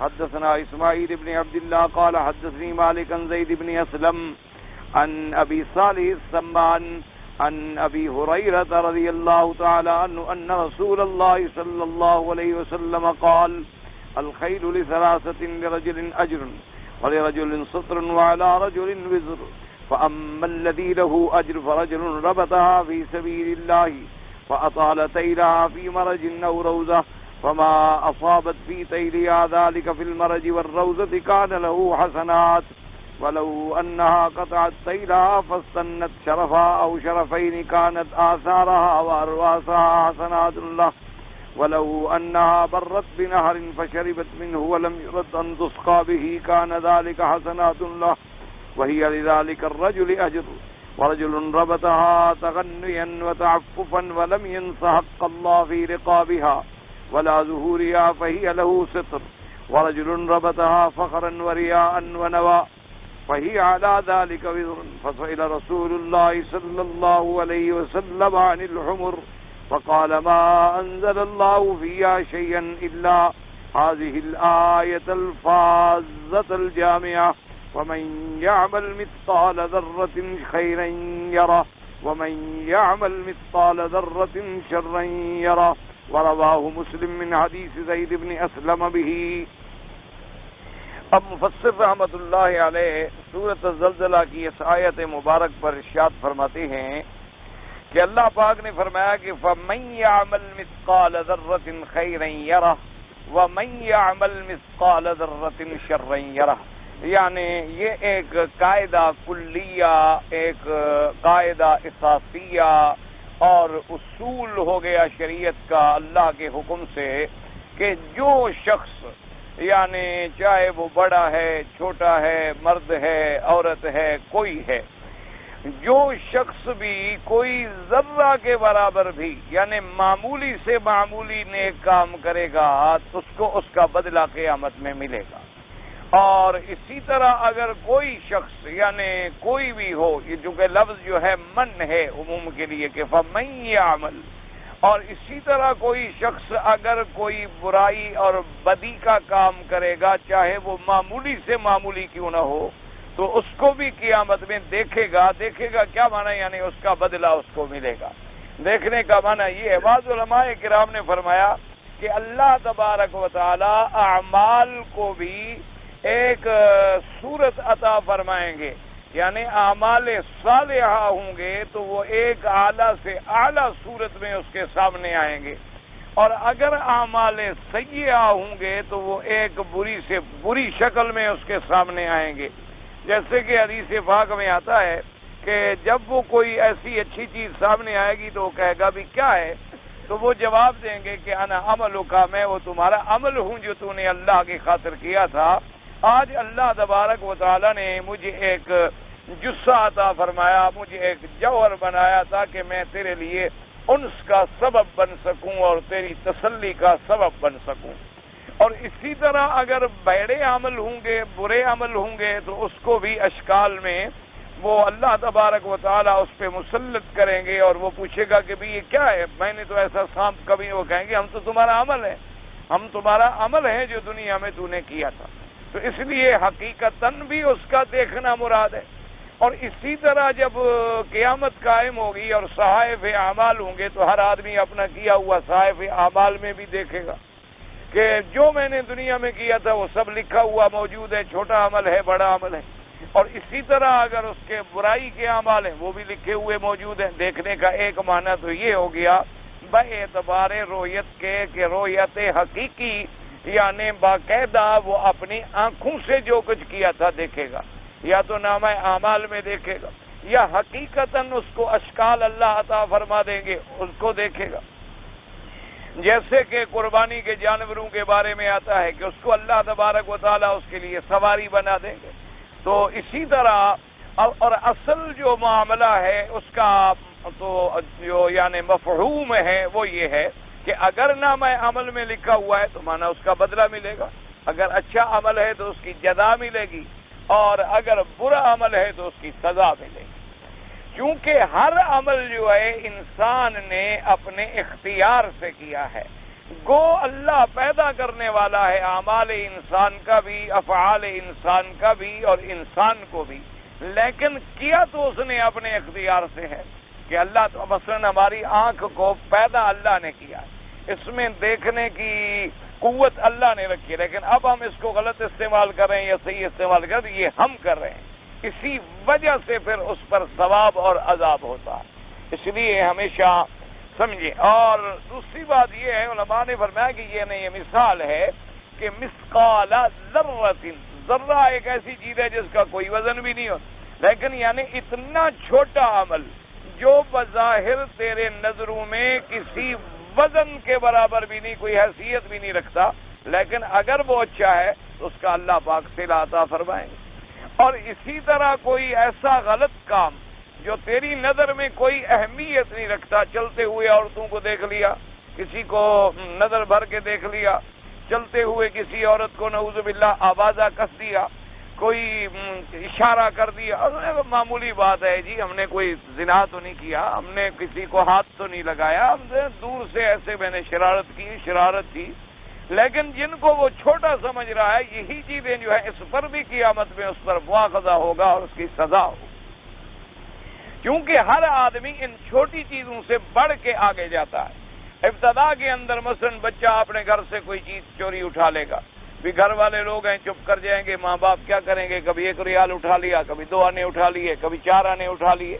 حدثنا اسماعیل بن عبد الله قال حدثني مالك عن زيد بن اسلم عن ابي صالح السمان عن ابي هريره رضي الله تعالى عنه ان رسول الله صلى الله عليه وسلم قال الخيل لثلاثه لرجل اجر ولرجل سطر وعلى رجل وزر فاما الذي له اجر فرجل ربطها في سبيل الله فاطال تيلها في مرج او روزه فما اصابت في تيلها ذلك في المرج والروزه كان له حسنات ولو انها قطعت تيلها فاستنت شرفا او شرفين كانت آثارها وأرواسها حسنات له ولو انها برت بنهر فشربت منه ولم يرد ان تسقى به كان ذلك حسنات له وهي لذلك الرجل اجر ورجل ربطها تغنيا وتعففا ولم ينس حق الله في رقابها ولا ظهورها فهي له ستر ورجل ربطها فخرا ورياء ونوى فهي على ذلك وزر فسئل رسول الله صلى الله عليه وسلم عن الحمر فقال ما أنزل الله فيها شيئا إلا هذه الآية الفاظة الجامعة ومن يعمل مثقال ذرة خيرا يره ومن يعمل مثقال ذرة شرا يره ورواه مسلم من حدیث زید بن اسلم به۔ اب مفسر رحمۃ اللہ علیہ سورۃ الزلزلہ کی اس آیت مبارک پر ارشاد فرماتے ہیں کہ اللہ پاک نے فرمایا کہ فَمَن يَعْمَلْ مِثْقَالَ ذَرَّةٍ خَيْرًا يَرَهُ وَمَن يَعْمَلْ مِثْقَالَ ذَرَّةٍ شَرًّا يَرَهُ، یعنی یہ ایک قاعدہ کلیہ، ایک قاعدہ اساسیہ اور اصول ہو گیا شریعت کا اللہ کے حکم سے کہ جو شخص یعنی چاہے وہ بڑا ہے، چھوٹا ہے، مرد ہے، عورت ہے، کوئی ہے، جو شخص بھی کوئی ذرہ کے برابر بھی یعنی معمولی سے معمولی نیک کام کرے گا تو اس کو اس کا بدلہ قیامت میں ملے گا۔ اور اسی طرح اگر کوئی شخص یعنی کوئی بھی ہو، یہ جو کہ لفظ جو ہے من ہے عموم کے لیے کہ فَمَن يَعْمَلْ، اور اسی طرح کوئی شخص اگر کوئی برائی اور بدی کا کام کرے گا چاہے وہ معمولی سے معمولی کیوں نہ ہو تو اس کو بھی قیامت میں دیکھے گا کیا معنی یعنی اس کا بدلہ اس کو ملے گا۔ دیکھنے کا معنی یہ ہے، بعض علماء کرام نے فرمایا کہ اللہ تبارک و تعالی اعمال کو بھی ایک صورت عطا فرمائیں گے، یعنی اعمال صالحہ ہوں گے تو وہ ایک اعلیٰ سے اعلیٰ صورت میں اس کے سامنے آئیں گے، اور اگر اعمال سیئہ ہوں گے تو وہ ایک بری سے بری شکل میں اس کے سامنے آئیں گے۔ جیسے کہ حدیث پاک میں آتا ہے کہ جب وہ کوئی ایسی اچھی چیز سامنے آئے گی تو وہ کہے گا بھی کیا ہے، تو وہ جواب دیں گے کہ انا عملک، میں وہ تمہارا عمل ہوں جو تو نے اللہ کی خاطر کیا تھا۔ آج اللہ تبارک و تعالی نے مجھے ایک جثہ عطا فرمایا، مجھے ایک جوہر بنایا تاکہ میں تیرے لیے انس کا سبب بن سکوں اور تیری تسلی کا سبب بن سکوں۔ اور اسی طرح اگر بیڑے عمل ہوں گے، برے عمل ہوں گے تو اس کو بھی اشکال میں وہ اللہ تبارک و تعالیٰ اس پہ مسلط کریں گے اور وہ پوچھے گا کہ بھی یہ کیا ہے، میں نے تو ایسا سانپ کبھی، وہ کہیں گے ہم تو تمہارا عمل ہے، ہم تمہارا عمل ہے جو دنیا میں تو نے کیا تھا۔ تو اس لیے حقیقتاً بھی اس کا دیکھنا مراد ہے۔ اور اسی طرح جب قیامت قائم ہوگی اور صحائف اعمال ہوں گے تو ہر آدمی اپنا کیا ہوا صحائف اعمال میں بھی دیکھے گا کہ جو میں نے دنیا میں کیا تھا وہ سب لکھا ہوا موجود ہے، چھوٹا عمل ہے، بڑا عمل ہے۔ اور اسی طرح اگر اس کے برائی کے اعمال ہیں وہ بھی لکھے ہوئے موجود ہیں۔ دیکھنے کا ایک معنی تو یہ ہو گیا باعتبار رویت کے کہ رویت حقیقی یعنی باقاعدہ وہ اپنی آنکھوں سے جو کچھ کیا تھا دیکھے گا، یا تو نامہ اعمال میں دیکھے گا یا حقیقتاً اس کو اشکال اللہ عطا فرما دیں گے اس کو دیکھے گا۔ جیسے کہ قربانی کے جانوروں کے بارے میں آتا ہے کہ اس کو اللہ تبارک و تعالیٰ اس کے لیے سواری بنا دیں گے، تو اسی طرح اور اصل جو معاملہ ہے اس کا تو جو یعنی مفہوم ہے وہ یہ ہے کہ اگر نامہ عمل میں لکھا ہوا ہے تو مانا اس کا بدلہ ملے گا، اگر اچھا عمل ہے تو اس کی جزا ملے گی، اور اگر برا عمل ہے تو اس کی سزا ملے گی۔ کیونکہ ہر عمل جو ہے انسان نے اپنے اختیار سے کیا ہے، گو اللہ پیدا کرنے والا ہے اعمال انسان کا بھی، افعال انسان کا بھی اور انسان کو بھی، لیکن کیا تو اس نے اپنے اختیار سے ہے کہ اللہ تو مثلاً ہماری آنکھ کو پیدا اللہ نے کیا، اس میں دیکھنے کی قوت اللہ نے رکھی، لیکن اب ہم اس کو غلط استعمال کر رہے ہیں یا صحیح استعمال کر رہے ہیں، یہ ہم کر رہے ہیں، اسی وجہ سے پھر اس پر ثواب اور عذاب ہوتا ہے۔ اس لیے ہمیشہ سمجھے۔ اور دوسری بات یہ ہے، علماء نے فرمایا کہ یہ مثال ہے کہ مثقال ذرۃ، ذرہ ایک ایسی چیز ہے جس کا کوئی وزن بھی نہیں ہوتا، لیکن یعنی اتنا چھوٹا عمل جو بظاہر تیرے نظروں میں کسی وزن کے برابر بھی نہیں، کوئی حیثیت بھی نہیں رکھتا، لیکن اگر وہ اچھا ہے تو اس کا اللہ پاک سے عطا فرمائیں گے۔ اور اسی طرح کوئی ایسا غلط کام جو تیری نظر میں کوئی اہمیت نہیں رکھتا، چلتے ہوئے عورتوں کو دیکھ لیا، کسی کو نظر بھر کے دیکھ لیا، چلتے ہوئے کسی عورت کو نعوذ باللہ آوازہ کس دیا، کوئی اشارہ کر دیا، معمولی بات ہے جی، ہم نے کوئی زنا تو نہیں کیا، ہم نے کسی کو ہاتھ تو نہیں لگایا، ہم نے دور سے ایسے میں نے شرارت کی، لیکن جن کو وہ چھوٹا سمجھ رہا ہے، یہی چیزیں جو ہے اس پر بھی قیامت میں اس پر مواخذہ ہوگا اور اس کی سزا ہوگی، کیونکہ ہر آدمی ان چھوٹی چیزوں سے بڑھ کے آگے جاتا ہے۔ ابتدا کے اندر مثلا بچہ اپنے گھر سے کوئی چیز چوری اٹھا لے گا، بھی گھر والے لوگ ہیں چپ کر جائیں گے، ماں باپ کیا کریں گے، کبھی 1 ریال اٹھا لیا، کبھی 2 آنے اٹھا لیے، کبھی 4 آنے اٹھا لیے،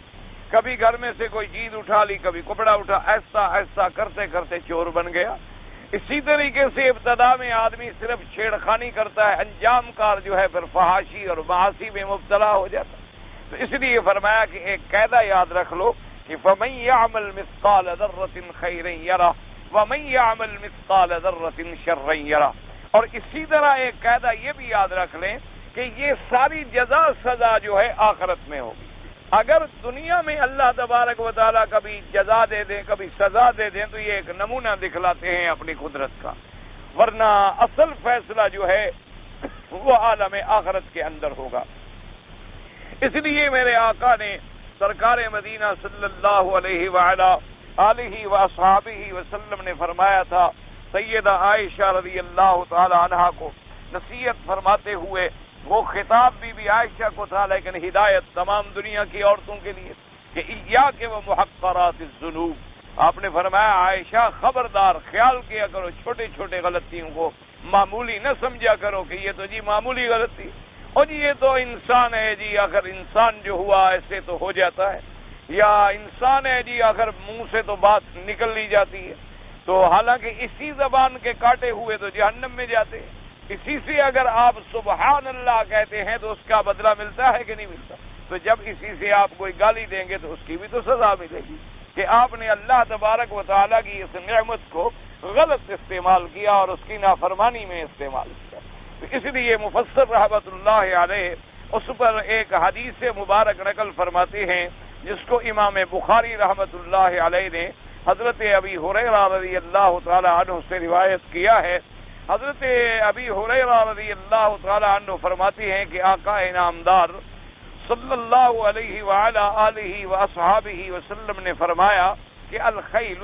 کبھی گھر میں سے کوئی چیز اٹھا لی، کبھی کپڑا اٹھا، ایسا کرتے کرتے چور بن گیا۔ اسی طریقے سے ابتدا میں آدمی صرف چھیڑخانی کرتا ہے، انجام کار جو ہے پھر فحاشی اور معاصی میں مبتلا ہو جاتا ہے۔ تو اس لیے فرمایا کہ ایک قاعدہ یاد رکھ لو کہ فَمَن يَعْمَلْ مِثْقَالَ ذَرَّةٍ خَيْرًا يَرَهُ وَمَن يَعْمَلْ مِثْقَالَ ذَرَّةٍ شَرًّا يَرَهُ۔ اور اسی طرح ایک قاعدہ یہ بھی یاد رکھ لیں کہ یہ ساری جزا سزا جو ہے آخرت میں ہوگی۔ اگر دنیا میں اللہ تبارک و تعالیٰ کبھی جزا دے دیں، کبھی سزا دے دیں، تو یہ ایک نمونہ دکھلاتے ہیں اپنی قدرت کا، ورنہ اصل فیصلہ جو ہے وہ عالم آخرت کے اندر ہوگا۔ اس لیے میرے آقا نے سرکار مدینہ صلی اللہ علیہ وآلہ آلہ واصحابہ وسلم نے فرمایا تھا، سیدہ عائشہ رضی اللہ تعالی عنہا کو نصیحت فرماتے ہوئے، وہ خطاب بھی عائشہ کو تھا لیکن ہدایت تمام دنیا کی عورتوں کے لیے، کہ ایاک و محقرات الذنوب۔ آپ نے فرمایا عائشہ خبردار، خیال کیا کرو چھوٹے چھوٹے غلطیوں کو معمولی نہ سمجھا کرو کہ یہ تو جی معمولی غلطی، اور جی یہ تو انسان ہے جی، اگر انسان جو ہوا ایسے تو ہو جاتا ہے، یا انسان ہے جی اگر منہ سے تو بات نکل لی جاتی ہے، تو حالانکہ اسی زبان کے کاٹے ہوئے تو جہنم میں جاتے ہیں، اسی سے اگر آپ سبحان اللہ کہتے ہیں تو اس کا بدلہ ملتا ہے کہ نہیں ملتا؟ تو جب اسی سے آپ کوئی گالی دیں گے تو اس کی بھی تو سزا ملے گی کہ آپ نے اللہ تبارک و تعالیٰ کی اس نعمت کو غلط استعمال کیا اور اس کی نافرمانی میں استعمال کیا۔ تو اس لیے مفسر رحمۃ اللہ علیہ اس پر ایک حدیث مبارک نقل فرماتے ہیں جس کو امام بخاری رحمۃ اللہ علیہ نے حضرت ابی ہریرہ رضی اللہ تعالی عنہ سے روایت کیا ہے۔ حضرت ابی ہریرہ رضی اللہ تعالی عنہ فرماتے ہیں کہ آقا انعامدار صلی اللہ علیہ وآلہ آلہ واصحابہ وسلم نے فرمایا کہ الخیل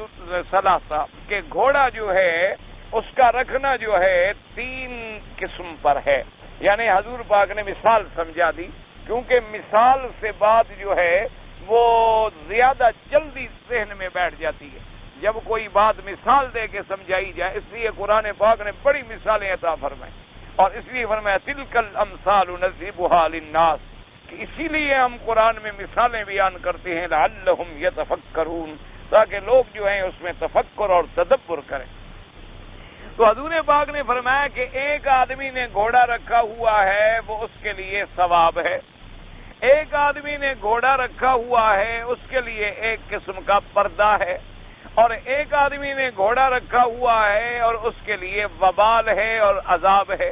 ثلاثہ، کہ گھوڑا جو ہے اس کا رکھنا جو ہے 3 قسم پر ہے، یعنی حضور پاک نے مثال سمجھا دی، کیونکہ مثال سے بات جو ہے وہ زیادہ جلدی ذہن میں بیٹھ جاتی ہے جب کوئی بات مثال دے کے سمجھائی جائے، اس لیے قرآن پاک نے بڑی مثالیں عطا فرمائیں، اور اس لیے فرمایا تلک الامثال نضربها للناس، کہ اسی لیے ہم قرآن میں مثالیں بیان کرتے ہیں لعلہم یتفکرون، تاکہ لوگ جو ہیں اس میں تفکر اور تدبر کریں۔ تو حضور پاک نے فرمایا کہ ایک آدمی نے گھوڑا رکھا ہوا ہے وہ اس کے لیے ثواب ہے، ایک آدمی نے گھوڑا رکھا ہوا ہے اس کے لیے ایک قسم کا پردہ ہے، اور ایک آدمی نے گھوڑا رکھا ہوا ہے اور اس کے لیے وبال ہے اور عذاب ہے۔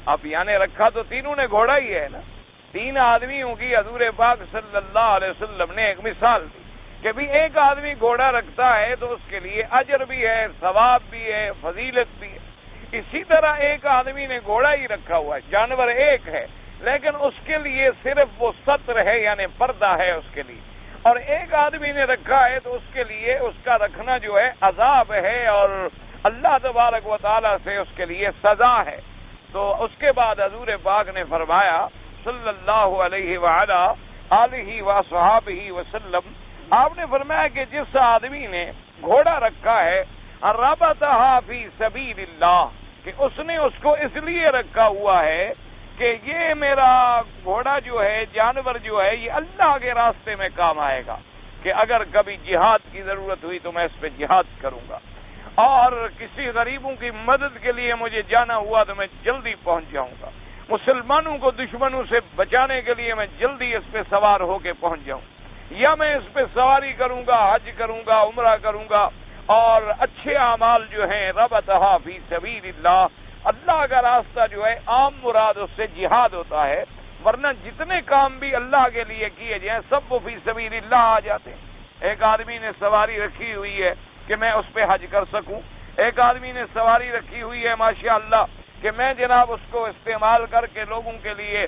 اب یعنی رکھا تو تینوں نے گھوڑا ہی ہے نا، 3 آدمیوں کی حضور پاک صلی اللہ علیہ وسلم نے ایک مثال دی کہ بھی ایک آدمی گھوڑا رکھتا ہے تو اس کے لیے اجر بھی ہے، ثواب بھی ہے، فضیلت بھی ہے۔ اسی طرح ایک آدمی نے گھوڑا ہی رکھا ہوا ہے، جانور ایک ہے لیکن اس کے لیے صرف وہ ستر ہے یعنی پردہ ہے اس کے لیے، اور ایک آدمی نے رکھا ہے تو اس کے لیے اس کا رکھنا جو ہے عذاب ہے اور اللہ تبارک و تعالیٰ سے اس کے لیے سزا ہے۔ تو اس کے بعد حضور پاک نے فرمایا صلی اللہ علیہ وآلہ آلہ وصحابہ وسلم، آپ نے فرمایا کہ جس آدمی نے گھوڑا رکھا ہے ربطھا فی سبیل اللہ، کہ اس نے اس کو اس لیے رکھا ہوا ہے کہ یہ میرا گھوڑا جو ہے، جانور جو ہے، یہ اللہ کے راستے میں کام آئے گا، کہ اگر کبھی جہاد کی ضرورت ہوئی تو میں اس پہ جہاد کروں گا، اور کسی غریبوں کی مدد کے لیے مجھے جانا ہوا تو میں جلدی پہنچ جاؤں گا، مسلمانوں کو دشمنوں سے بچانے کے لیے میں جلدی اس پہ سوار ہو کے پہنچ جاؤں، یا میں اس پہ سواری کروں گا، حج کروں گا، عمرہ کروں گا، اور اچھے اعمال جو ہیں ربطھا فی سبیل اللہ، اللہ کا راستہ جو ہے عام مراد اس سے جہاد ہوتا ہے، ورنہ جتنے کام بھی اللہ کے لیے کیے جائیں سب وہ فی سبیل اللہ آ جاتے ہیں۔ ایک آدمی نے سواری رکھی ہوئی ہے کہ میں اس پہ حج کر سکوں، ایک آدمی نے سواری رکھی ہوئی ہے ماشاءاللہ کہ میں جناب اس کو استعمال کر کے لوگوں کے لیے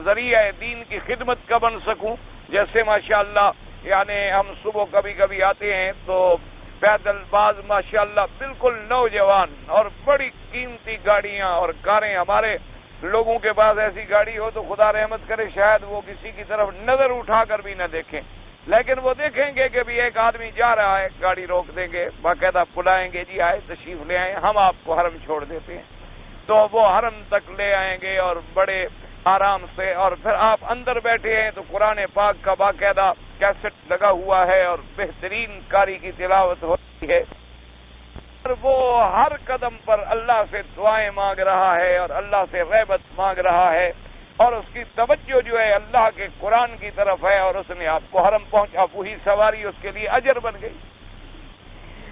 ذریعہ دین کی خدمت کا بن سکوں، جیسے ماشاءاللہ یعنی ہم صبح کبھی کبھی آتے ہیں تو پیدل باز ماشاءاللہ بالکل نوجوان اور بڑی قیمتی گاڑیاں اور کاریں، ہمارے لوگوں کے پاس ایسی گاڑی ہو تو خدا رحمت کرے شاید وہ کسی کی طرف نظر اٹھا کر بھی نہ دیکھیں، لیکن وہ دیکھیں گے کہ بھی ایک آدمی جا رہا ہے، گاڑی روک دیں گے، باقاعدہ بلائیں گے، جی آئے تشریف لے آئیں، ہم آپ کو حرم چھوڑ دیتے ہیں، تو وہ حرم تک لے آئیں گے اور بڑے آرام سے، اور پھر آپ اندر بیٹھے ہیں تو قرآن پاک کا باقاعدہ کیسٹ لگا ہوا ہے اور بہترین قاری کی تلاوت ہوتی ہے، اور وہ ہر قدم پر اللہ سے دعائیں مانگ رہا ہے اور اللہ سے غیبت مانگ رہا ہے، اور اس کی توجہ جو ہے اللہ کے قرآن کی طرف ہے، اور اس نے آپ کو حرم پہنچا، وہی سواری اس کے لیے اجر بن گئی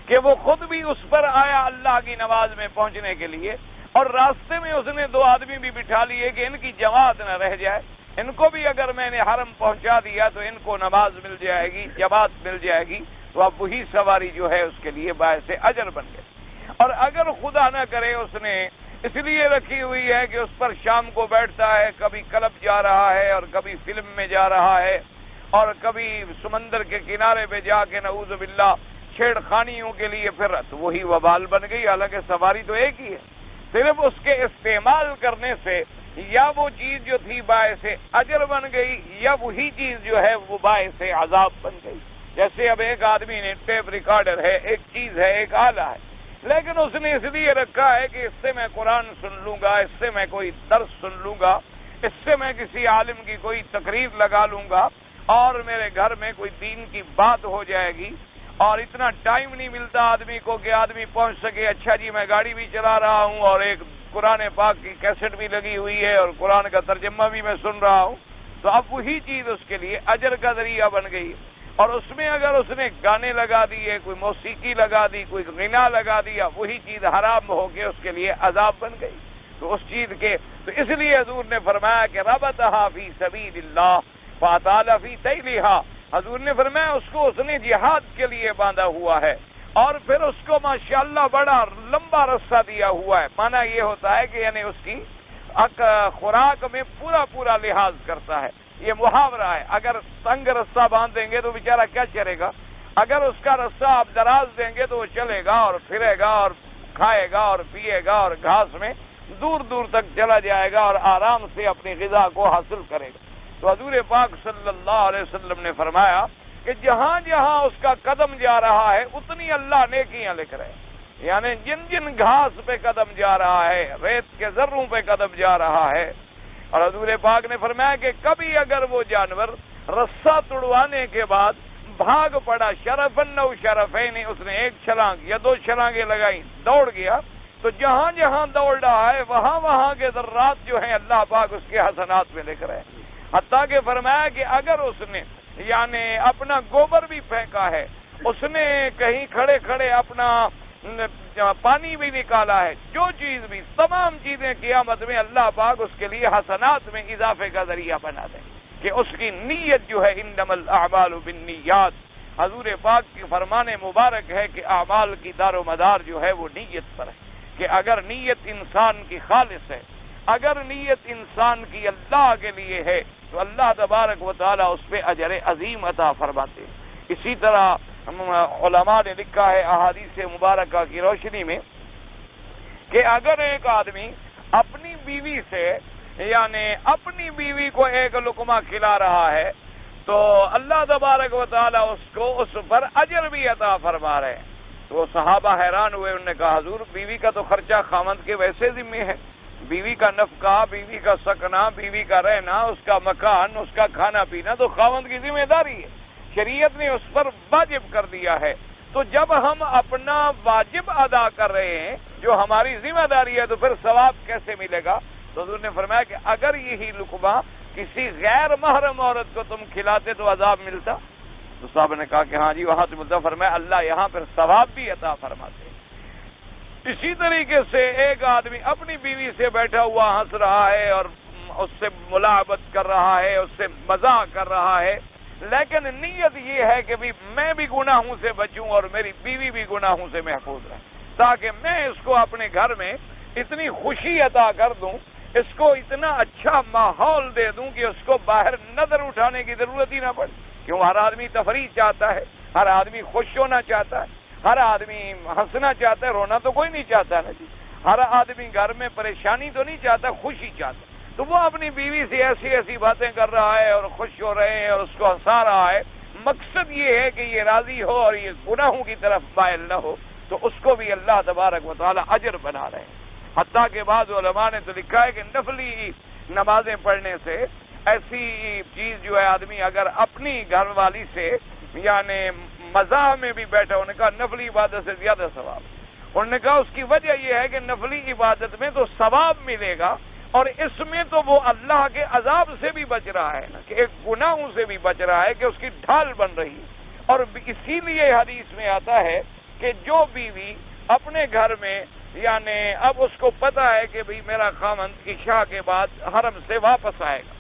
کہ وہ خود بھی اس پر آیا اللہ کی نماز میں پہنچنے کے لیے، اور راستے میں اس نے دو آدمی بھی بٹھا لیے کہ ان کی جماعت نہ رہ جائے، ان کو بھی اگر میں نے حرم پہنچا دیا تو ان کو نماز مل جائے گی، جماعت مل جائے گی، تو اب وہی سواری جو ہے اس کے لیے باعث اجر بن گئی۔ اور اگر خدا نہ کرے اس نے اس لیے رکھی ہوئی ہے کہ اس پر شام کو بیٹھتا ہے، کبھی کلب جا رہا ہے اور کبھی فلم میں جا رہا ہے اور کبھی سمندر کے کنارے پہ جا کے نعوذ باللہ چھیڑ خانیوں کے لیے پھر، تو وہی وبال بن گئی، حالانکہ سواری تو ایک ہی ہے، صرف اس کے استعمال کرنے سے یا وہ چیز جو تھی باعث اجر بن گئی، یا وہی چیز جو ہے وہ باعث عذاب بن گئی۔ جیسے اب ایک آدمی نے ٹیپ ریکارڈر ہے، ایک چیز ہے، ایک آلہ ہے، لیکن اس نے اس لیے رکھا ہے کہ اس سے میں قرآن سن لوں گا، اس سے میں کوئی درس سن لوں گا، اس سے میں کسی عالم کی کوئی تقریر لگا لوں گا، اور میرے گھر میں کوئی دین کی بات ہو جائے گی، اور اتنا ٹائم نہیں ملتا آدمی کو کہ آدمی پہنچ سکے، اچھا جی میں گاڑی بھی چلا رہا ہوں اور ایک قرآن پاک کی کیسٹ بھی لگی ہوئی ہے اور قرآن کا ترجمہ بھی میں سن رہا ہوں، تو اب وہی چیز اس کے لیے اجر کا ذریعہ بن گئی، اور اس میں اگر اس نے گانے لگا دیے، کوئی موسیقی لگا دی، کوئی غنا لگا دیا، وہی چیز حرام ہو کے اس کے لیے عذاب بن گئی، تو اس چیز کے تو اس لیے حضور نے فرمایا کہ ربطھا فی سبیل اللہ فاطال فی تیلھا، حضور نے فرمایا اس کو اس نے جہاد کے لیے باندھا ہوا ہے، اور پھر اس کو ماشاءاللہ بڑا لمبا رسہ دیا ہوا ہے، مانا یہ ہوتا ہے کہ یعنی اس کی خوراک میں پورا لحاظ کرتا ہے، یہ محاورہ ہے، اگر تنگ رسہ باندھ دیں گے تو بیچارہ کیا چلے گا، اگر اس کا رسہ آپ دراز دیں گے تو وہ چلے گا اور پھرے گا اور کھائے گا اور پیے گا اور گھاس میں دور دور تک چلا جائے گا اور آرام سے اپنی غذا کو حاصل کرے گا۔ تو حضور پاک صلی اللہ علیہ وسلم نے فرمایا کہ جہاں جہاں اس کا قدم جا رہا ہے اتنی اللہ نیکیاں لکھ رہے ہیں، یعنی جن جن گھاس پہ قدم جا رہا ہے، ریت کے ذروں پہ قدم جا رہا ہے، اور حضور پاک نے فرمایا کہ کبھی اگر وہ جانور رسہ توڑوانے کے بعد بھاگ پڑا، شرفن و شرفین، اس نے ایک چھلانگ یا دو چھلانگیں لگائی، دوڑ گیا، تو جہاں جہاں دوڑ رہا ہے وہاں وہاں کے ذرات جو ہیں اللہ پاک اس کے حسنات میں لکھ رہے ہیں، حتیٰ کہ فرمایا کہ اگر اس نے یعنی اپنا گوبر بھی پھینکا ہے، اس نے کہیں کھڑے کھڑے اپنا پانی بھی نکالا ہے، جو چیز بھی، تمام چیزیں قیامت میں اللہ پاک اس کے لیے حسنات میں اضافے کا ذریعہ بنا دیں کہ اس کی نیت جو ہے انما الاعمال بالنیات، حضور پاک کی فرمان مبارک ہے کہ اعمال کی دار و مدار جو ہے وہ نیت پر ہے، کہ اگر نیت انسان کی خالص ہے، اگر نیت انسان کی اللہ کے لیے ہے تو اللہ تبارک و تعالی اس پہ اجر عظیم عطا فرماتے ہیں۔ اسی طرح علماء نے لکھا ہے احادیث مبارکہ کی روشنی میں کہ اگر ایک آدمی اپنی بیوی سے یعنی اپنی بیوی کو ایک لقمہ کھلا رہا ہے تو اللہ تبارک و تعالی اس کو اس پر اجر بھی عطا فرما رہے ہیں. تو صحابہ حیران ہوئے، انہوں نے کہا حضور بیوی کا تو خرچہ خاوند کے ویسے ذمہ ہے، بیوی کا نفقہ، بیوی کا سکنا، بیوی کا رہنا، اس کا مکان، اس کا کھانا پینا تو خاوند کی ذمہ داری ہے، شریعت نے اس پر واجب کر دیا ہے. تو جب ہم اپنا واجب ادا کر رہے ہیں جو ہماری ذمہ داری ہے تو پھر ثواب کیسے ملے گا؟ تو حضور نے فرمایا کہ اگر یہی لقمہ کسی غیر محرم عورت کو تم کھلاتے تو عذاب ملتا؟ تو صاحب نے کہا کہ ہاں جی وہاں تو ملتا. فرمایا اللہ یہاں پھر ثواب بھی عطا فرماتے. اسی طریقے سے ایک آدمی اپنی بیوی سے بیٹھا ہوا ہنس رہا ہے اور اس سے ملاعبت کر رہا ہے، اس سے مزاح کر رہا ہے، لیکن نیت یہ ہے کہ بھی میں بھی گناہوں سے بچوں اور میری بیوی بھی گناہوں سے محفوظ رہے، تاکہ میں اس کو اپنے گھر میں اتنی خوشی عطا کر دوں، اس کو اتنا اچھا ماحول دے دوں کہ اس کو باہر نظر اٹھانے کی ضرورت ہی نہ پڑے. کیوں ہر آدمی تفریح چاہتا ہے، ہر آدمی خوش ہونا چاہتا ہے، ہر آدمی ہنسنا چاہتا ہے، رونا تو کوئی نہیں چاہتا نا جی. ہر آدمی گھر میں پریشانی تو نہیں چاہتا، خوشی چاہتا. تو وہ اپنی بیوی سے ایسی ایسی باتیں کر رہا ہے اور خوش ہو رہے ہیں اور اس کو ہنسا رہا ہے. مقصد یہ ہے کہ یہ راضی ہو اور یہ گناہوں کی طرف مائل نہ ہو، تو اس کو بھی اللہ تبارک و تعالی اجر بنا رہے ہیں. حتیٰ کہ بعض علماء نے تو لکھا ہے کہ نفلی نمازیں پڑھنے سے ایسی چیز جو ہے آدمی اگر اپنی گھر والی سے یعنی مزاح میں بھی بیٹھا، انہوں نے کہا نفلی عبادت سے زیادہ ثواب. انہوں نے کہا اس کی وجہ یہ ہے کہ نفلی عبادت میں تو ثواب ملے گا اور اس میں تو وہ اللہ کے عذاب سے بھی بچ رہا ہے نا، کہ ایک گناہوں سے بھی بچ رہا ہے کہ اس کی ڈھال بن رہی ہے. اور اسی لیے حدیث میں آتا ہے کہ جو بیوی اپنے گھر میں یعنی اب اس کو پتا ہے کہ بھئی میرا خاوند عشاء کے بعد حرم سے واپس آئے گا،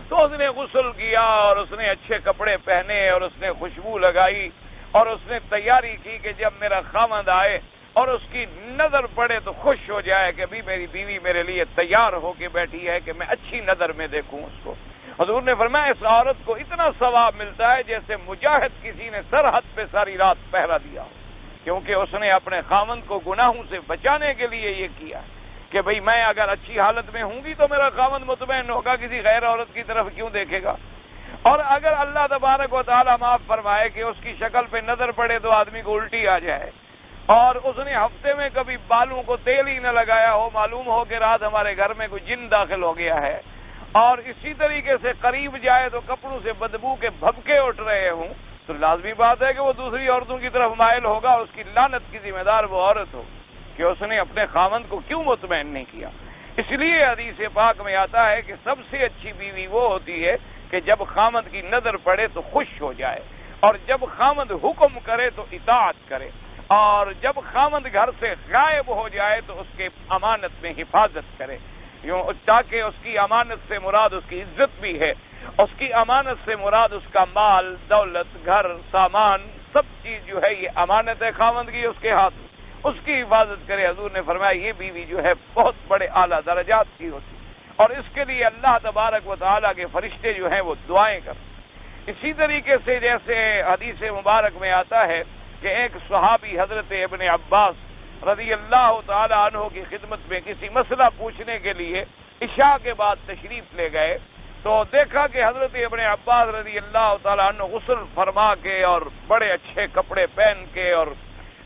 تو اس نے غسل کیا اور اس نے اچھے کپڑے پہنے اور اس نے خوشبو لگائی اور اس نے تیاری کی کہ جب میرا خاوند آئے اور اس کی نظر پڑے تو خوش ہو جائے کہ بھی میری بیوی میرے لیے تیار ہو کے بیٹھی ہے کہ میں اچھی نظر میں دیکھوں اس کو. حضور نے فرمایا اس عورت کو اتنا ثواب ملتا ہے جیسے مجاہد کسی نے سرحد پہ ساری رات پہرا دیا ہو، کیونکہ اس نے اپنے خاوند کو گناہوں سے بچانے کے لیے یہ کیا کہ بھئی میں اگر اچھی حالت میں ہوں گی تو میرا خاوند مطمئن ہوگا، کسی غیر عورت کی طرف کیوں دیکھے گا. اور اگر اللہ تبارک و تعالی معاف فرمائے کہ اس کی شکل پہ نظر پڑے تو آدمی کو الٹی آ جائے اور اس نے ہفتے میں کبھی بالوں کو تیل ہی نہ لگایا ہو، معلوم ہو کہ رات ہمارے گھر میں کوئی جن داخل ہو گیا ہے، اور اسی طریقے سے قریب جائے تو کپڑوں سے بدبو کے بھبکے اٹھ رہے ہوں، تو لازمی بات ہے کہ وہ دوسری عورتوں کی طرف مائل ہوگا اور اس کی لعنت کی ذمہ دار وہ عورت ہو کہ اس نے اپنے خاوند کو کیوں مطمئن نہیں کیا. اس لیے حدیث پاک میں آتا ہے کہ سب سے اچھی بیوی وہ ہوتی ہے کہ جب خاوند کی نظر پڑے تو خوش ہو جائے، اور جب خاوند حکم کرے تو اطاعت کرے، اور جب خاوند گھر سے غائب ہو جائے تو اس کے امانت میں حفاظت کرے، تاکہ اس کی امانت سے مراد اس کی عزت بھی ہے، اس کی امانت سے مراد اس کا مال دولت گھر سامان سب چیز جو ہے یہ امانت ہے خاوند کی اس کے ہاتھ میں، اس کی حفاظت کرے. حضور نے فرمایا یہ بیوی جو ہے بہت بڑے اعلیٰ درجات کی ہوتی اور اس کے لیے اللہ تبارک و تعالیٰ کے فرشتے جو ہیں وہ دعائیں کرتے. اسی طریقے سے جیسے حدیث مبارک میں آتا ہے کہ ایک صحابی حضرت ابن عباس رضی اللہ تعالی عنہ کی خدمت میں کسی مسئلہ پوچھنے کے لیے عشاء کے بعد تشریف لے گئے تو دیکھا کہ حضرت ابن عباس رضی اللہ تعالی عنہ غسل فرما کے اور بڑے اچھے کپڑے پہن کے اور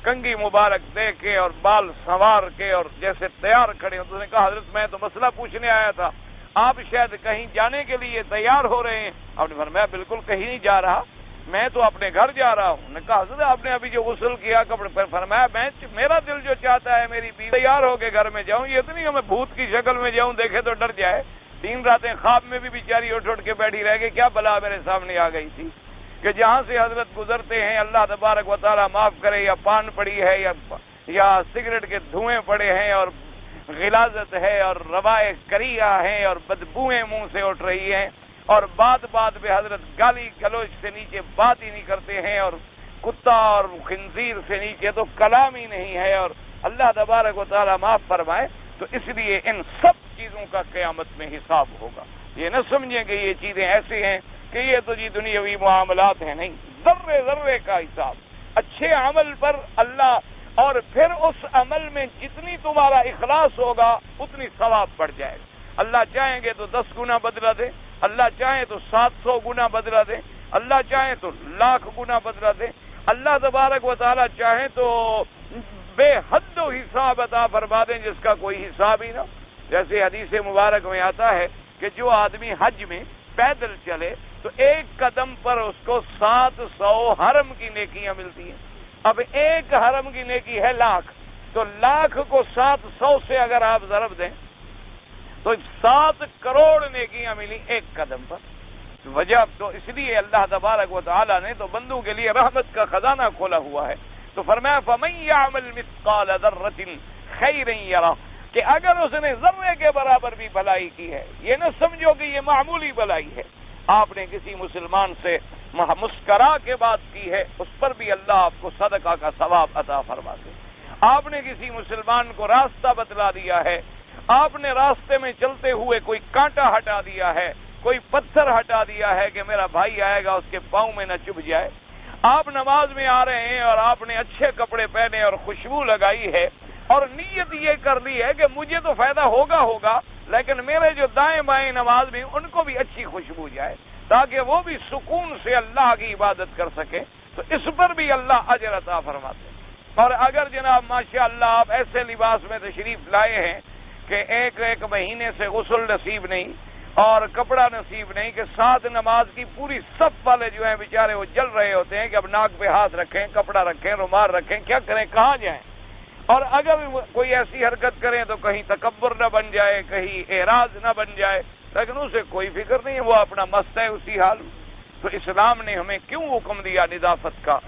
کنگھی مبارک دے کے اور بال سنوار کے اور جیسے تیار کھڑے. تو نے کہا حضرت میں تو مسئلہ پوچھنے آیا تھا، آپ شاید کہیں جانے کے لیے تیار ہو رہے ہیں. آپ نے فرمایا بالکل کہیں نہیں جا رہا، میں تو اپنے گھر جا رہا ہوں. نے کہا حضرت آپ نے ابھی جو غسل کیا کپڑے پر، فرمایا میرا دل جو چاہتا ہے میری بیوی تیار ہو کے گھر میں جاؤں، یہ تو نہیں میں بھوت کی شکل میں جاؤں دیکھے تو ڈر جائے. 3 راتیں خواب میں بھی بیچاری اٹھ کے بیٹھی رہ گئی، کیا بلا میرے سامنے آ گئی تھی کہ جہاں سے حضرت گزرتے ہیں اللہ تبارک و تعالیٰ معاف کرے یا پان پڑی ہے یا سگریٹ کے دھوئیں پڑے ہیں اور غلاظت ہے اور روائے کریہ ہیں اور بدبوئیں منہ سے اٹھ رہی ہیں اور بات پہ حضرت گالی گلوچ سے نیچے بات ہی نہیں کرتے ہیں اور کتا اور خنزیر سے نیچے تو کلام ہی نہیں ہے اور اللہ تبارک و تعالیٰ معاف فرمائے. تو اس لیے ان سب چیزوں کا قیامت میں حساب ہوگا. یہ نہ سمجھیں کہ یہ چیزیں ایسی ہیں کہ یہ تو جی دنیاوی معاملات ہیں، نہیں، ذرے ذرے کا حساب، اچھے عمل پر اللہ، اور پھر اس عمل میں جتنی تمہارا اخلاص ہوگا اتنی ثواب بڑھ جائے گا۔ اللہ چاہیں گے تو 10 گنا بدلہ دے، اللہ چاہیں تو 700 گنا بدلہ دے، اللہ چاہیں تو 1,00,000 گنا بدلہ دے، اللہ تبارک و تعالیٰ چاہیں تو بے حد و حساب عطا فرما دیں جس کا کوئی حساب ہی نہ۔ جیسے حدیث مبارک میں آتا ہے کہ جو آدمی حج میں پیدل چلے تو ایک قدم پر اس کو 700 حرم کی نیکیاں ملتی ہیں۔ اب ایک حرم کی نیکی ہے 1,00,000، تو 1,00,000 کو 700 سے اگر آپ ضرب دیں تو 7 کروڑ نیکیاں ملی ایک قدم پر۔ وجہ تو اس لیے اللہ تبارک و تعالیٰ نے تو بندوں کے لیے رحمت کا خزانہ کھولا ہوا ہے۔ تو فرمایا فَمَن يَعْمَلْ مِثْقَالَ ذَرَّةٍ خَيْرًا يَرَهُ، کہ اگر اس نے ذرے کے برابر بھی بھلائی کی ہے، یہ نہ سمجھو کہ یہ معمولی بھلائی ہے، آپ نے کسی مسلمان سے مسکرا کے بات کی ہے، اس پر بھی اللہ آپ کو صدقہ کا ثواب عطا فرماتے۔ آپ نے کسی مسلمان کو راستہ بتلا دیا ہے، آپ نے راستے میں چلتے ہوئے کوئی کانٹا ہٹا دیا ہے، کوئی پتھر ہٹا دیا ہے کہ میرا بھائی آئے گا اس کے پاؤں میں نہ چبھ جائے، آپ نماز میں آ رہے ہیں اور آپ نے اچھے کپڑے پہنے اور خوشبو لگائی ہے اور نیت یہ کر لی ہے کہ مجھے تو فائدہ ہوگا لیکن میرے جو دائیں بائیں نماز میں ان کو بھی اچھی خوشبو جائے تاکہ وہ بھی سکون سے اللہ کی عبادت کر سکے، تو اس پر بھی اللہ اجر عطا فرماتے۔ اور اگر جناب ماشاءاللہ آپ ایسے لباس میں تشریف لائے ہیں کہ ایک مہینے سے غسل نصیب نہیں اور کپڑا نصیب نہیں، کہ ساتھ نماز کی پوری صف والے جو ہیں بیچارے وہ جل رہے ہوتے ہیں کہ اب ناک پہ ہاتھ رکھیں، کپڑا رکھیں، رومال رکھیں، کیا کریں، کہاں جائیں، اور اگر کوئی ایسی حرکت کریں تو کہیں تکبر نہ بن جائے، کہیں اعراض نہ بن جائے، لیکن اسے کوئی فکر نہیں ہے، وہ اپنا مست ہے اسی حال۔ تو اسلام نے ہمیں کیوں حکم دیا نظافت کا،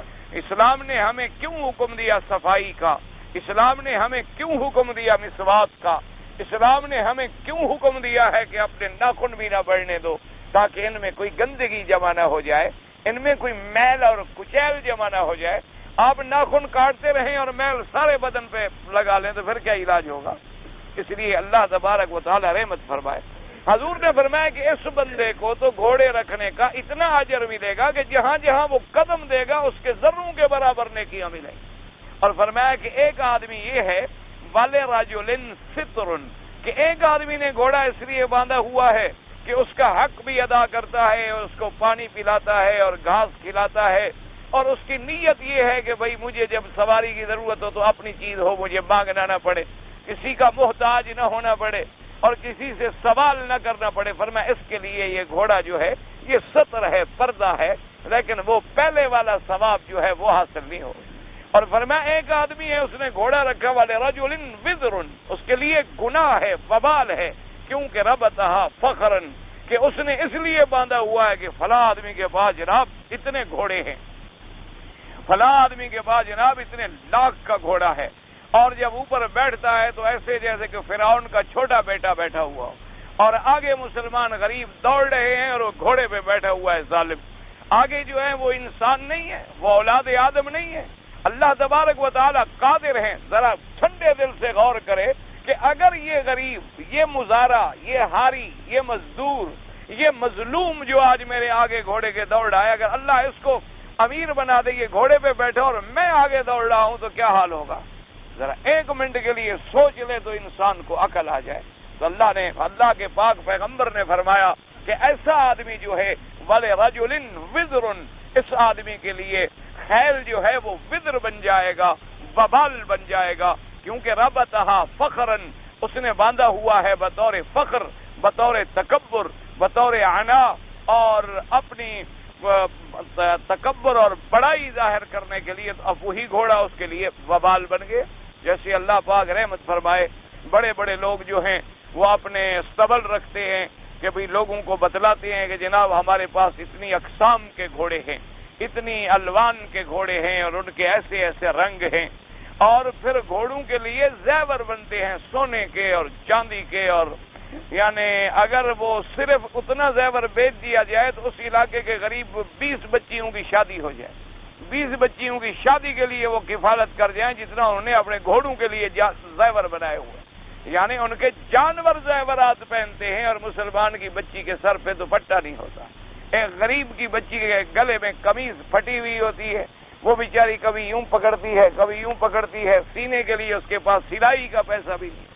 اسلام نے ہمیں کیوں حکم دیا صفائی کا، اسلام نے ہمیں کیوں حکم دیا مسواک کا، اسلام نے ہمیں کیوں حکم دیا ہے کہ اپنے ناخن بھی نہ بڑھنے دو تاکہ ان میں کوئی گندگی جمع نہ ہو جائے، ان میں کوئی میل اور کچیل جمع نہ ہو جائے۔ آپ ناخن کاٹتے رہیں اور میل سارے بدن پہ لگا لیں تو پھر کیا علاج ہوگا؟ اس لیے اللہ تبارک و تعالی رحمت فرمائے۔ حضور نے فرمایا کہ اس بندے کو تو گھوڑے رکھنے کا اتنا اجر ملے گا کہ جہاں جہاں وہ قدم دے گا اس کے ذروں کے برابر نیکیاں ملیں گی۔ اور فرمایا کہ ایک آدمی یہ ہے وَلِرَجُلٍ سِتْرٌ، کہ ایک آدمی نے گھوڑا اس لیے باندھا ہوا ہے کہ اس کا حق بھی ادا کرتا ہے، اس کو پانی پلاتا ہے اور گھاس کھلاتا ہے، اور اس کی نیت یہ ہے کہ بھئی مجھے جب سواری کی ضرورت ہو تو اپنی چیز ہو، مجھے مانگنا نہ پڑے، کسی کا محتاج نہ ہونا پڑے اور کسی سے سوال نہ کرنا پڑے۔ فرمایا اس کے لیے یہ گھوڑا جو ہے یہ ستر ہے، پردہ ہے، لیکن وہ پہلے والا ثواب جو ہے وہ حاصل نہیں ہو۔ اور فرمایا ایک آدمی ہے اس نے گھوڑا رکھا والے رجل وزر، اس کے لیے گناہ ہے، وبال ہے، کیونکہ ربطھا فخرا، کہ اس نے اس لیے باندھا ہوا ہے کہ فلاں آدمی کے پاس جناب اتنے گھوڑے ہیں، فلاں آدمی کے پاس جناب اتنے لاکھ کا گھوڑا ہے، اور جب اوپر بیٹھتا ہے تو ایسے جیسے کہ فرعون کا چھوٹا بیٹا بیٹھا ہوا ہو، اور آگے مسلمان غریب دوڑ رہے ہیں اور وہ گھوڑے پہ بیٹھا ہوا ہے ظالم، آگے جو ہے وہ انسان نہیں ہے، وہ اولاد آدم نہیں ہے۔ اللہ تبارک و تعالی قادر ہیں، ذرا ٹھنڈے دل سے غور کرے کہ اگر یہ غریب، یہ مزارع، یہ ہاری، یہ مزدور، یہ مظلوم جو آج میرے آگے گھوڑے کے دوڑ رہا ہے، اگر اللہ اس کو امیر بنا دے، یہ گھوڑے پہ بیٹھا اور میں آگے دوڑ رہا ہوں تو کیا حال ہوگا؟ ذرا ایک منٹ کے لیے سوچ لے تو انسان کو عقل آ جائے۔ تو اللہ کے پاک پیغمبر نے فرمایا کہ ایسا آدمی جو ہے وَلِرَجُلٍ وِزْرٌ، اس آدمی کے لیے خیل جو ہے وہ وزر بن جائے گا، وبال بن جائے گا، کیونکہ ربطھا فخرا، اس نے باندھا ہوا ہے بطور فخر، بطور تکبر، بطور عنا، اور اپنی تکبر اور بڑائی ظاہر کرنے کے لیے، اب وہی گھوڑا اس کے لیے وبال بن گئے۔ جیسے اللہ پاک رحمت فرمائے، بڑے بڑے لوگ جو ہیں وہ اپنے استبل رکھتے ہیں کہ بھئی لوگوں کو بتلاتے ہیں کہ جناب ہمارے پاس اتنی اقسام کے گھوڑے ہیں، اتنی الوان کے گھوڑے ہیں اور ان کے ایسے ایسے رنگ ہیں، اور پھر گھوڑوں کے لیے زیور بنتے ہیں سونے کے اور چاندی کے، اور یعنی اگر وہ صرف اتنا زیور بیچ دیا جائے تو اس علاقے کے غریب 20 بچیوں کی شادی ہو جائے، 20 بچیوں کی شادی کے لیے وہ کفالت کر جائیں جتنا انہوں نے اپنے گھوڑوں کے لیے زیور بنائے ہوئے، یعنی ان کے جانور زیورات پہنتے ہیں اور مسلمان کی بچی کے سر پہ دوپٹہ نہیں ہوتا۔ ایک غریب کی بچی کے گلے میں قمیض پھٹی ہوئی ہوتی ہے، وہ بیچاری کبھی یوں پکڑتی ہے کبھی یوں پکڑتی ہے، سینے کے لیے اس کے پاس سلائی کا پیسہ بھی نہیں۔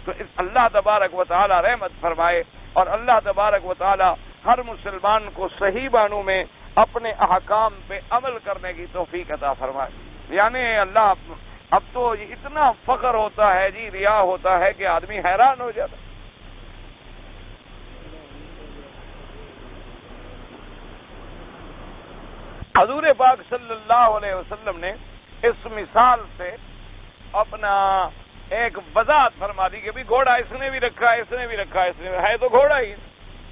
تو اللہ تبارک و تعالی رحمت فرمائے، اور اللہ تبارک و تعالی ہر مسلمان کو صحیح معنوں میں اپنے احکام پہ عمل کرنے کی توفیق عطا فرمائے۔ یعنی اللہ اب تو اتنا فخر ہوتا ہے جی، ریا ہوتا ہے کہ آدمی حیران ہو جاتا۔ حضور پاک صلی اللہ علیہ وسلم نے اس مثال سے اپنا ایک وضاحت فرما دی کہ بھی گھوڑا اس نے بھی رکھا ہے، اس نے بھی رکھا ہے، اس نے ہے تو گھوڑا ہی،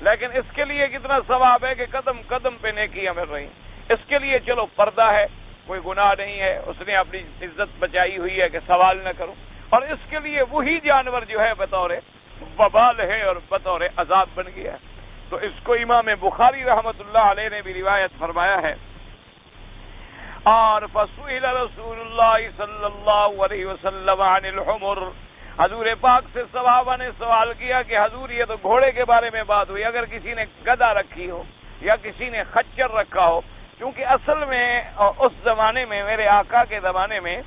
لیکن اس کے لیے کتنا ثواب ہے کہ قدم قدم پہ نیکیاں مل رہی ہیں۔ اس کے لیے چلو پردہ ہے، کوئی گناہ نہیں ہے، اس نے اپنی عزت بچائی ہوئی ہے کہ سوال نہ کروں، اور اس کے لیے وہی جانور جو ہے بطور وبال ہے اور بطور عذاب بن گیا ہے۔ تو اس کو امام بخاری رحمت اللہ علیہ نے بھی روایت فرمایا ہے۔ اور فسئل رسول اللہ صلی اللہ علیہ وسلم عن الحمر، حضور پاک سے صحابہ نے سوال کیا کہ حضور یہ تو گھوڑے کے بارے میں بات ہوئی، اگر کسی نے گدھا رکھی ہو یا کسی نے خچر رکھا ہو، کیونکہ اصل میں اس زمانے میں میرے آقا کے زمانے میں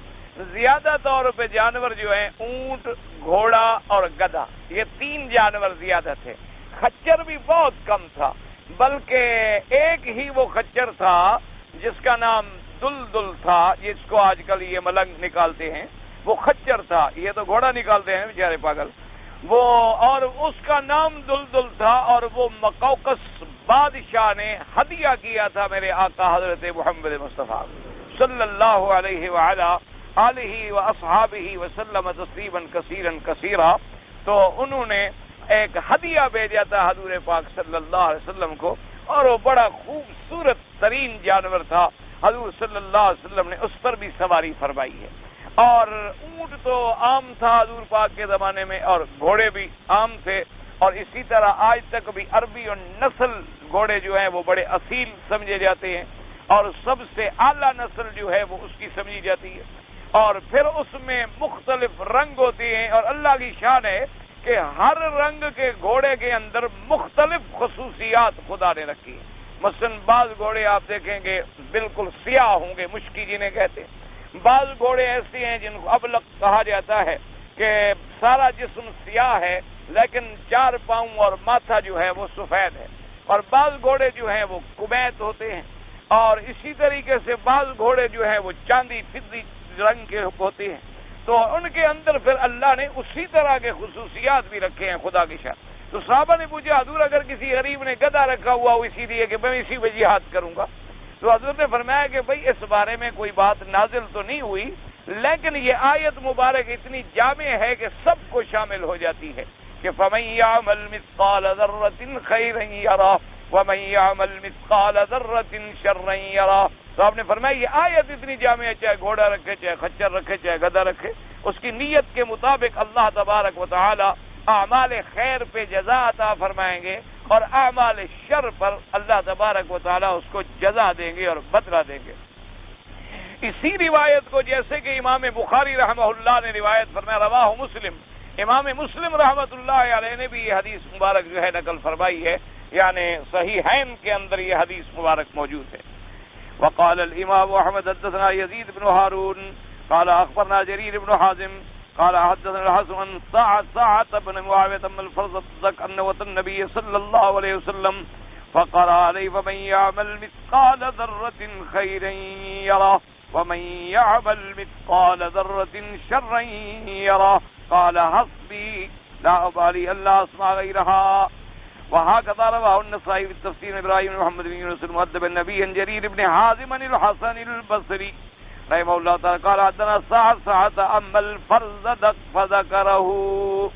زیادہ طور پہ جانور جو ہیں اونٹ، گھوڑا اور گدھا، یہ تین جانور زیادہ تھے۔ خچر بھی بہت کم تھا، بلکہ ایک ہی وہ خچر تھا جس کا نام دلدل تھا، جس کو آج کل یہ ملنگ نکالتے ہیں، وہ خچر تھا، یہ تو گھوڑا نکالتے ہیں بیچارے پاگل وہ، اور اس کا نام دلدل تھا، اور وہ مقوقس بادشاہ نے ہدیہ کیا تھا میرے آقا حضرت محمد مصطفیٰ صلی اللہ علیہ وعلی آلہ واصحابہ وسلم تسلیما کثیرا کثیرا۔ تو انہوں نے ایک ہدیہ بھیجا تھا حضور پاک صلی اللہ علیہ وسلم کو، اور وہ بڑا خوبصورت ترین جانور تھا۔ حضور صلی اللہ علیہ وسلم نے اس پر بھی سواری فرمائی ہے۔ اور اونٹ تو عام تھا حضور پاک کے زمانے میں، اور گھوڑے بھی عام تھے، اور اسی طرح آج تک بھی عربی اور نسل گھوڑے جو ہیں وہ بڑے اصیل سمجھے جاتے ہیں، اور سب سے اعلیٰ نسل جو ہے وہ اس کی سمجھی جاتی ہے۔ اور پھر اس میں مختلف رنگ ہوتے ہیں، اور اللہ کی شان ہے کہ ہر رنگ کے گھوڑے کے اندر مختلف خصوصیات خدا نے رکھی ہیں۔ مثلا بعض گھوڑے آپ دیکھیں گے بالکل سیاہ ہوں گے، مشکی جنہیں کہتے ہیں، بعض گھوڑے ایسے ہیں جن کو ابلق کہا جاتا ہے کہ سارا جسم سیاہ ہے لیکن چار پاؤں اور ماتھا جو ہے وہ سفید ہے، اور بعض گھوڑے جو ہیں وہ کمیت ہوتے ہیں، اور اسی طریقے سے بعض گھوڑے جو ہیں وہ چاندی فضی رنگ کے ہوتے ہیں۔ تو ان کے اندر پھر اللہ نے اسی طرح کے خصوصیات بھی رکھے ہیں خدا کی شان۔ تو صحابہ نے پوچھا حضور اگر کسی غریب نے گدھا رکھا ہوا ہو اسی لیے کہ میں اسی پہ جہاد کروں گا، تو حضور نے فرمایا کہ بھئی اس بارے میں کوئی بات نازل تو نہیں ہوئی، لیکن یہ آیت مبارک اتنی جامع ہے کہ سب کو شامل ہو جاتی ہے کہ فَمَن يَعْمَلْ مِثْقَالَ ذَرَّةٍ خَيْرًا يَرَهُ وَمَن يَعْمَلْ مِثْقَالَ ذَرَّةٍ شَرًّا يَرَهُ۔ تو آپ نے فرمایا یہ آیت اتنی جامع ہے، چاہے گھوڑا رکھے، چاہے خچر رکھے، چاہے گدھا رکھے، اس کی نیت کے مطابق اللہ تبارک و تعالی اعمال خیر پہ جزا عطا فرمائیں گے، اور اعمال شر پر اللہ تبارک و تعالی اس کو جزا دیں گے اور بدلہ دیں گے۔ اسی روایت کو جیسے کہ امام بخاری رحمہ اللہ نے روایت فرمایا، رواہ مسلم، امام مسلم رحمۃ اللہ علیہ نے بھی یہ حدیث مبارک جو ہے نقل فرمائی ہے، یعنی صحیحین کے اندر یہ حدیث مبارک موجود ہے۔ وقال الامام احمد حدثنا يزيد بن هارون قال اخبرنا جرير بن حازم قال حدثنا الحسن ساعة بن معاوية بن الفرزدق أنه النبي صلى الله عليه وسلم فقرأ عليه فمن يعمل مثقال ذرة خيرا يره ومن يعمل مثقال ذرة شرا يره قال حسبي لا أبالي ألا أسمع غيرها۔ وهكذا رواه النسائي في التفسير إبراهيم بن محمد بن يونس المؤدب النبي عن جرير بن حازم عن الحسن البصري رحمہ اللہ تعالی قال حدثنا ساعة أما الفرزدق فذكره۔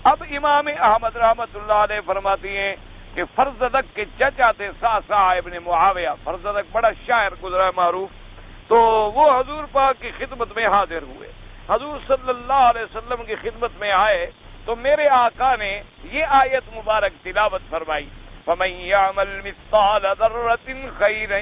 اب امام احمد رحمۃ اللہ علیہ فرماتی ہیں کہ فرزدق کے چچا تھے سعصع ابن معاویہ، فرزدق بڑا شاعر گزرا معروف، تو وہ حضور پاک کی خدمت میں حاضر ہوئے، حضور صلی اللہ علیہ وسلم کی خدمت میں آئے تو میرے آقا نے یہ آیت مبارک تلاوت فرمائی، فَمَن يَعْمَلْ مِثْقَالَ ذَرَّةٍ خَيْرًا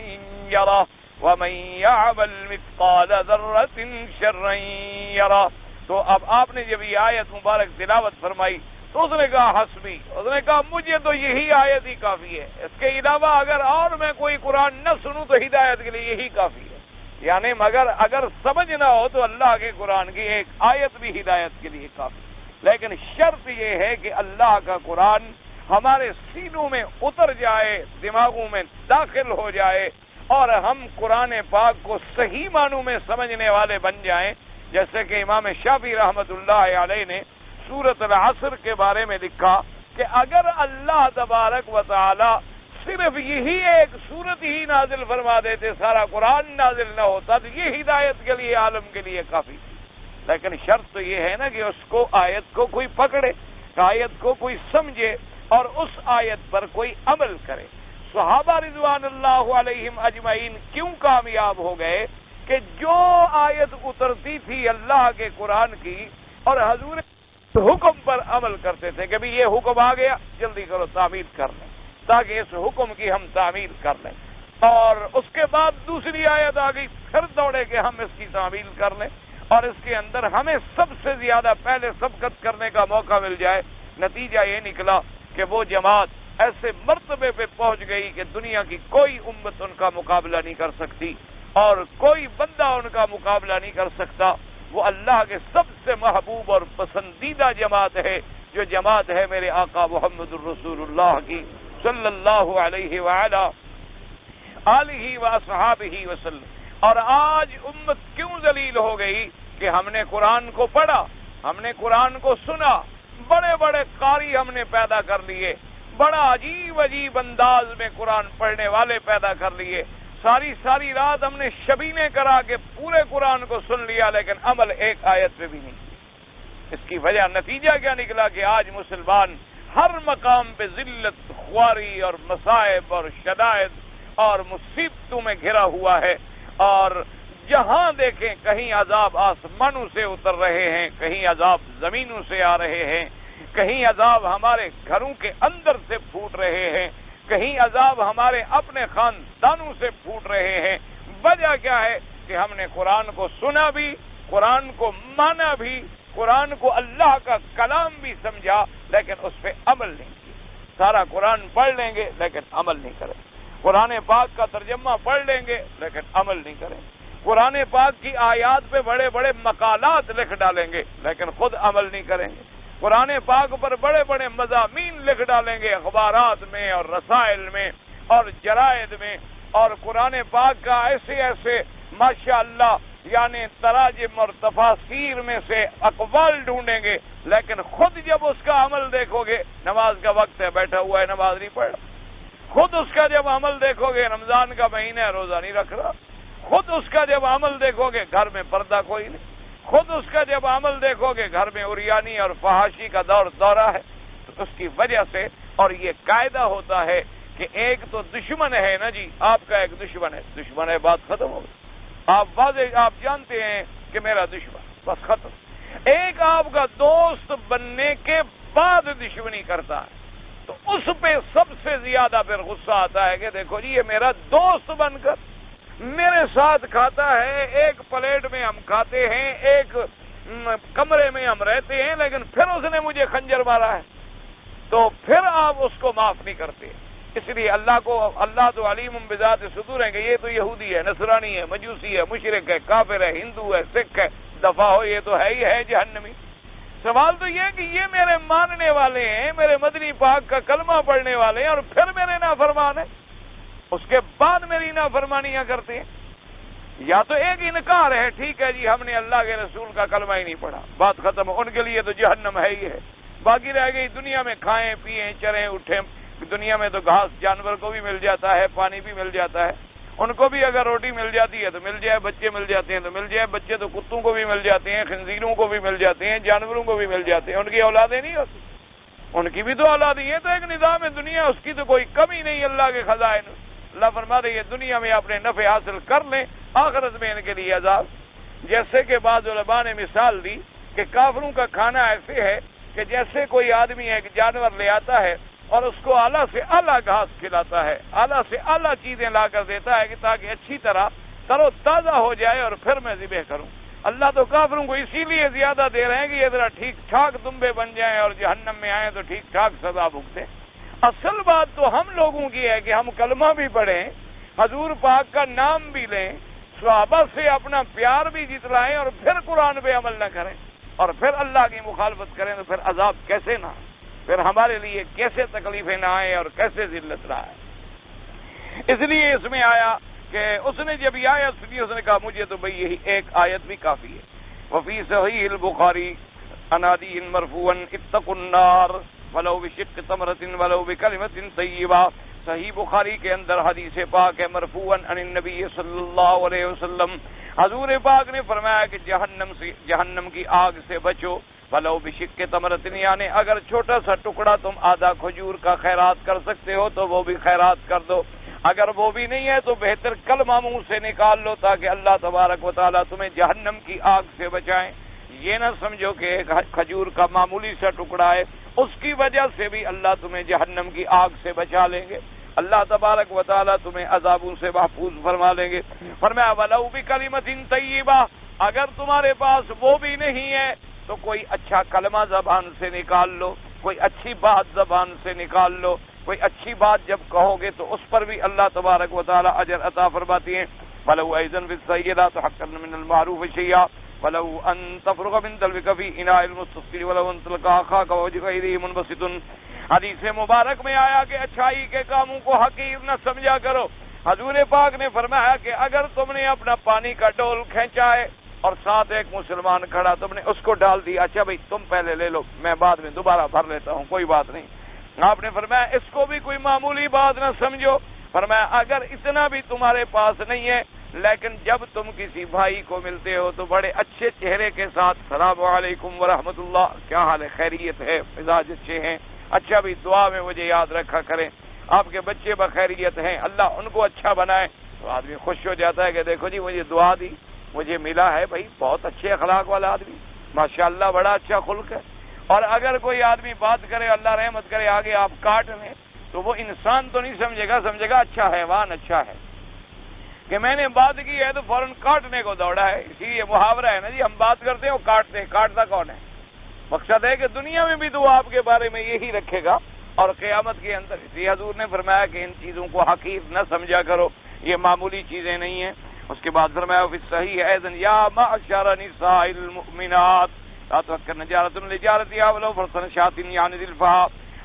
يَرَهُ وَمَن يَعْمَلْ مِثْقَالَ ذَرَّةٍ شَرًّا يَرَهُ۔ تو اب آپ نے جب یہ آیت مبارک تلاوت فرمائی تو اس نے کہا حسبی، اس نے کہا مجھے تو یہی آیت ہی کافی ہے، اس کے علاوہ اگر اور میں کوئی قرآن نہ سنوں تو ہدایت کے لیے یہی کافی ہے۔ یعنی مگر اگر سمجھ نہ ہو تو اللہ کے قرآن کی ایک آیت بھی ہدایت کے لیے کافی، لیکن شرط یہ ہے کہ اللہ کا قرآن ہمارے سینوں میں اتر جائے، دماغوں میں داخل ہو جائے، اور ہم قرآن پاک کو صحیح معنوں میں سمجھنے والے بن جائیں، جیسے کہ امام شافعی رحمۃ اللہ علیہ نے سورۃ العصر کے بارے میں لکھا کہ اگر اللہ تبارک و تعالی صرف یہی ایک سورت ہی نازل فرما دیتے، سارا قرآن نازل نہ ہوتا، تو یہ ہدایت کے لیے، عالم کے لیے کافی تھی۔ لیکن شرط تو یہ ہے نا کہ اس کو، آیت کو کوئی پکڑے، آیت کو کوئی سمجھے اور اس آیت پر کوئی عمل کرے۔ صحابہ رضوان اللہ علیہم اجمعین کیوں کامیاب ہو گئے کہ جو آیت اترتی تھی اللہ کے قرآن کی اور حضور حکم پر عمل کرتے تھے کہ بھی یہ حکم آ گیا، جلدی کرو تعمیل کر لیں، تاکہ اس حکم کی ہم تعمیل کر لیں، اور اس کے بعد دوسری آیت آ گئی، پھر دوڑے کہ ہم اس کی تعمیل کر لیں اور اس کے اندر ہمیں سب سے زیادہ پہلے سبقت کرنے کا موقع مل جائے۔ نتیجہ یہ نکلا کہ وہ جماعت ایسے مرتبے پہ پہنچ گئی کہ دنیا کی کوئی امت ان کا مقابلہ نہیں کر سکتی اور کوئی بندہ ان کا مقابلہ نہیں کر سکتا۔ وہ اللہ کے سب سے محبوب اور پسندیدہ جماعت ہے، جو جماعت ہے میرے آقا محمد الرسول اللہ کی صلی اللہ علیہ وآلہ آلہ واصحابہ وسلم۔ اور آج امت کیوں ذلیل ہو گئی کہ ہم نے قرآن کو پڑھا، ہم نے قرآن کو سنا، بڑے بڑے قاری ہم نے پیدا کر لیے، بڑا عجیب عجیب انداز میں قرآن پڑھنے والے پیدا کر لیے، ساری رات ہم نے شبینے کرا کے پورے قرآن کو سن لیا، لیکن عمل ایک آیت پہ بھی نہیں۔ اس کی وجہ نتیجہ کیا نکلا کہ آج مسلمان ہر مقام پہ ذلت، خواری اور مصائب اور شدائد اور مصیبتوں میں گھرا ہوا ہے، اور جہاں دیکھیں کہیں عذاب آسمانوں سے اتر رہے ہیں، کہیں عذاب زمینوں سے آ رہے ہیں، کہیں عذاب ہمارے گھروں کے اندر سے پھوٹ رہے ہیں، کہیں عذاب ہمارے اپنے خاندانوں سے پھوٹ رہے ہیں۔ وجہ کیا ہے کہ ہم نے قرآن کو سنا بھی، قرآن کو مانا بھی، قرآن کو اللہ کا کلام بھی سمجھا، لیکن اس پہ عمل نہیں کیا۔ سارا قرآن پڑھ لیں گے لیکن عمل نہیں کریں، قرآن پاک کا ترجمہ پڑھ لیں گے لیکن عمل نہیں کریں، قرآن پاک کی آیات پہ بڑے بڑے مقالات لکھ ڈالیں گے لیکن خود عمل نہیں کریں گے، قرآن پاک پر بڑے بڑے مضامین لکھ ڈالیں گے اخبارات میں اور رسائل میں اور جرائد میں، اور قرآن پاک کا ایسے ماشاءاللہ یعنی تراجم اور تفاسیر میں سے اقوال ڈھونڈیں گے، لیکن خود جب اس کا عمل دیکھو گے، نماز کا وقت ہے بیٹھا ہوا ہے نماز نہیں پڑھ رہا، خود اس کا جب عمل دیکھو گے رمضان کا مہینہ ہے روزہ نہیں رکھ رہا، خود اس کا جب عمل دیکھو گے گھر میں پردہ کوئی نہیں، خود اس کا جب عمل دیکھو گے گھر میں عریانی اور فحاشی کا دورہ ہے۔ تو اس کی وجہ سے، اور یہ قاعدہ ہوتا ہے کہ ایک تو دشمن ہے نا جی، آپ کا ایک دشمن ہے، بات ختم ہو گئی، آپ واضح آپ جانتے ہیں کہ میرا دشمن، بس ختم۔ ایک آپ کا دوست بننے کے بعد دشمنی کرتا ہے تو اس پہ سب سے زیادہ پھر غصہ آتا ہے کہ دیکھو جی یہ میرا دوست بن کر میرے ساتھ کھاتا ہے، ایک پلیٹ میں ہم کھاتے ہیں، ایک کمرے میں ہم رہتے ہیں، لیکن پھر اس نے مجھے خنجر مارا ہے، تو پھر آپ اس کو معاف نہیں کرتے۔ اس لیے اللہ تو علیم بذات صدور ہے کہ یہ تو یہودی ہے، نصرانی ہے، مجوسی ہے، مشرک ہے، کافر ہے، ہندو ہے، سکھ ہے، دفاع ہو، یہ تو ہے ہی ہے جہنمی۔ سوال تو یہ کہ یہ میرے ماننے والے ہیں، میرے مدنی پاک کا کلمہ پڑھنے والے ہیں، اور پھر میرے نافرمان ہیں، اس کے بعد میری نافرمانیاں کرتے ہیں۔ یا تو ایک انکار ہے، ٹھیک ہے جی ہم نے اللہ کے رسول کا کلمہ ہی نہیں پڑھا، بات ختم، ان کے لیے تو جہنم ہے ہی ہے، باقی رہ گئی دنیا میں کھائیں پیئیں چریں اٹھیں، دنیا میں تو گھاس جانور کو بھی مل جاتا ہے، پانی بھی مل جاتا ہے، ان کو بھی اگر روٹی مل جاتی ہے تو مل جائے، بچے مل جاتے ہیں تو مل جائے، بچے تو کتوں کو بھی مل جاتے ہیں، خنزیروں کو بھی مل جاتے ہیں، جانوروں کو بھی مل جاتے ہیں، ان کی اولادیں نہیں ہوتی، ان کی بھی تو اولادیں ہیں، تو ایک نظام ہے دنیا، اس کی تو کوئی کمی نہیں اللہ کے خزائن۔ اللہ فرما رہے ہیں دنیا میں اپنے نفع حاصل کر لیں، آخرت میں ان کے لیے عذاب۔ جیسے کہ بعض علماء نے مثال دی کہ کافروں کا کھانا ایسے ہے کہ جیسے کوئی آدمی ایک جانور لے آتا ہے اور اس کو اعلیٰ سے اعلیٰ گھاس کھلاتا ہے، اعلیٰ سے اعلیٰ چیزیں لا کر دیتا ہے کہ تاکہ اچھی طرح تر و تازہ ہو جائے اور پھر میں ذبح کروں، اللہ تو کافروں کو اسی لیے زیادہ دے رہے ہیں کہ یہ ذرا ٹھیک ٹھاک دمبے بن جائیں اور جہنم میں آئیں تو ٹھیک ٹھاک سزا بھگتیں۔ اصل بات تو ہم لوگوں کی ہے کہ ہم کلمہ بھی پڑھیں، حضور پاک کا نام بھی لیں، صحابہ سے اپنا پیار بھی جتلائیں، اور پھر قرآن پہ عمل نہ کریں اور پھر اللہ کی مخالفت کریں تو پھر عذاب کیسے نہ آئے، پھر ہمارے لیے کیسے تکلیفیں نہ آئیں اور کیسے ذلت نہ آئے۔ اس لیے اس میں آیا کہ اس نے جب یہ آیت سنی اس نے کہا مجھے تو بھئی یہی ایک آیت بھی کافی ہے۔ وفی صحیح البخاری عن عدی مرفوعا اتقوا النار ولو بشق تمرۃ ولو بکلمۃ طیبہ۔ صحیح بخاری کے اندر حدیث پاک ہے مرفوعا عن النبی صلی اللہ علیہ وسلم، حضور پاک نے فرمایا کہ جہنم کی آگ سے بچو، ولو بشق تمرۃ، یعنی اگر چھوٹا سا ٹکڑا تم آدھا کھجور کا خیرات کر سکتے ہو تو وہ بھی خیرات کر دو، اگر وہ بھی نہیں ہے تو بہتر کلمہ منہ سے نکال لو تاکہ اللہ تبارک و تعالیٰ تمہیں جہنم کی آگ سے بچائیں۔ یہ نہ سمجھو کہ ایک کھجور کا معمولی سا ٹکڑا ہے اس کی وجہ سے بھی اللہ تمہیں جہنم کی آگ سے بچا لیں گے، اللہ تبارک و تعالیٰ تمہیں عذابوں سے محفوظ فرما لیں گے۔ فرمایا وَلَوْ بِكَلِمَةٍ طَيِّبَةٍ، اگر تمہارے پاس وہ بھی نہیں ہے تو کوئی اچھا کلمہ زبان سے نکال لو، کوئی اچھی بات زبان سے نکال لو، کوئی اچھی بات جب کہو گے تو اس پر بھی اللہ تبارک و تعالیٰ اجر عطا فرماتی ہیں۔ وَلَوْ أَيْضًا فِي السَّيِّئَاتِ حَقًّا مِنَ الْمَعْرُوفِ شَيْئًا وَلَوْ أَن تَفْرُغَ مِنْ دَلْوِكَ فِي إِنَاءِ الْمُسْتَسْقِي وَلَوْ أَن تَلْقَىٰ أَخَاكَ وَوَجْهُكَ إِلَيْهِ مُنبَسِطٌ۔ حدیث مبارک میں آیا کہ اچھائی کے کاموں کو حقیر نہ سمجھا کرو۔ حضور پاک نے فرمایا کہ اگر تم نے اپنا پانی کا ڈول کھینچا ہے اور ساتھ ایک مسلمان کھڑا، تم نے اس کو ڈال دیا، اچھا بھائی تم پہلے لے لو میں بعد میں دوبارہ بھر لیتا ہوں، کوئی بات نہیں، آپ نے فرمایا اس کو بھی کوئی معمولی بات نہ سمجھو۔ فرمایا اگر اتنا بھی تمہارے پاس نہیں ہے لیکن جب تم کسی بھائی کو ملتے ہو تو بڑے اچھے چہرے کے ساتھ السلام علیکم ورحمۃ اللہ، کیا حال ہے، خیریت ہے، مزاج اچھے ہیں، اچھا بھی دعا میں مجھے یاد رکھا کریں، آپ کے بچے بخیریت ہیں، اللہ ان کو اچھا بنائے، تو آدمی خوش ہو جاتا ہے کہ دیکھو جی مجھے دعا دی، مجھے ملا ہے بھائی بہت اچھے اخلاق والا آدمی، ماشاءاللہ بڑا اچھا خلق ہے۔ اور اگر کوئی آدمی بات کرے اللہ رحمت کرے آگے آپ کاٹ لیں تو وہ انسان تو نہیں سمجھے گا، سمجھے گا اچھا حیوان اچھا ہے کہ میں نے بات کی ہے تو فوراً کاٹنے کو دوڑا ہے۔ اسی لیے محاورہ ہے نا جی، ہم بات کرتے ہیں وہ کاٹتے ہیں، کاٹتا کون ہے؟ مقصد ہے کہ دنیا میں بھی تو وہ آپ کے بارے میں یہی رکھے گا اور قیامت کے اندر۔ اسی حضور نے فرمایا کہ ان چیزوں کو حقیر نہ سمجھا کرو، یہ معمولی چیزیں نہیں ہیں۔ اس کے بعد فرمایا فی الصحیح ایضا یا معشر نساء المؤمنات لا تفکرن جارۃ لجارتها ولو فرسن شاۃ یعنی ذلفا۔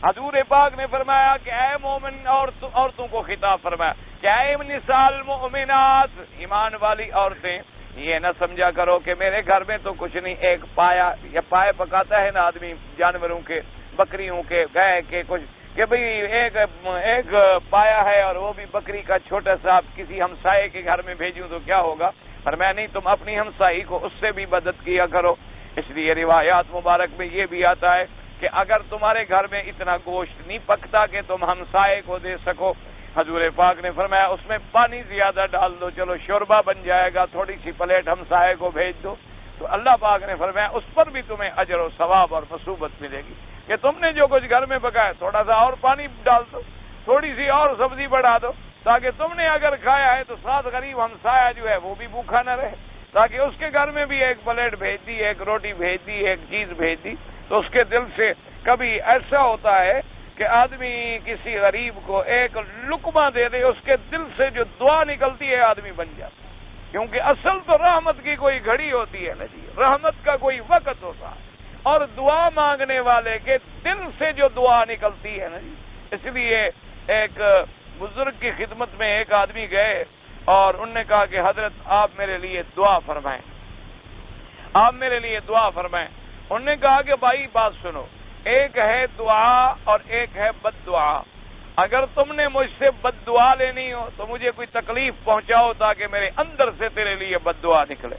حضور پاک نے فرمایا کہ اے مومن عورتوں کو خطاب فرمایا کہ اے نساء المؤمنات، ایمان والی عورتیں، یہ نہ سمجھا کرو کہ میرے گھر میں تو کچھ نہیں، ایک پایا یا پائے پکاتا ہے نا آدمی جانوروں کے، بکریوں کے، گائے کے، کچھ کہ بھئی ایک پایا ہے اور وہ بھی بکری کا چھوٹا سا کسی ہمسائے کے گھر میں بھیجوں تو کیا ہوگا؟ فرمایا نہیں، تم اپنی ہمسائی کو اس سے بھی مدد کیا کرو۔ اس لیے روایات مبارک میں یہ بھی آتا ہے کہ اگر تمہارے گھر میں اتنا گوشت نہیں پکتا کہ تم ہمسائے کو دے سکو، حضور پاک نے فرمایا اس میں پانی زیادہ ڈال دو، چلو شوربہ بن جائے گا، تھوڑی سی پلیٹ ہمسائے کو بھیج دو، تو اللہ پاک نے فرمایا اس پر بھی تمہیں اجر و ثواب اور مثوبت ملے گی کہ تم نے جو کچھ گھر میں پکایا تھوڑا سا اور پانی ڈال دو، تھوڑی سی اور سبزی بڑھا دو، تاکہ تم نے اگر کھایا ہے تو ساتھ غریب ہمسایہ جو ہے وہ بھی بھوکا نہ رہے، تاکہ اس کے گھر میں بھی ایک پلیٹ بھیج دی، ایک روٹی بھیج دی، ایک چیز بھیج دی، تو اس کے دل سے کبھی ایسا ہوتا ہے کہ آدمی کسی غریب کو ایک لقمہ دے دے، اس کے دل سے جو دعا نکلتی ہے آدمی بن جاتا ہے، کیونکہ اصل تو رحمت کی کوئی گھڑی ہوتی ہے نا جی، رحمت کا کوئی وقت ہوتا ہے، اور دعا مانگنے والے کے دل سے جو دعا نکلتی ہے نا جی۔ اس لیے ایک بزرگ کی خدمت میں ایک آدمی گئے اور انہوں نے کہا کہ حضرت آپ میرے لیے دعا فرمائیں، آپ میرے لیے دعا فرمائیں۔ انہوں نے کہا کہ بھائی بات سنو، ایک ہے دعا اور ایک ہے بد دعا، اگر تم نے مجھ سے بد دعا لینی ہو تو مجھے کوئی تکلیف پہنچاؤ تاکہ میرے اندر سے تیرے لیے بد دعا نکلے،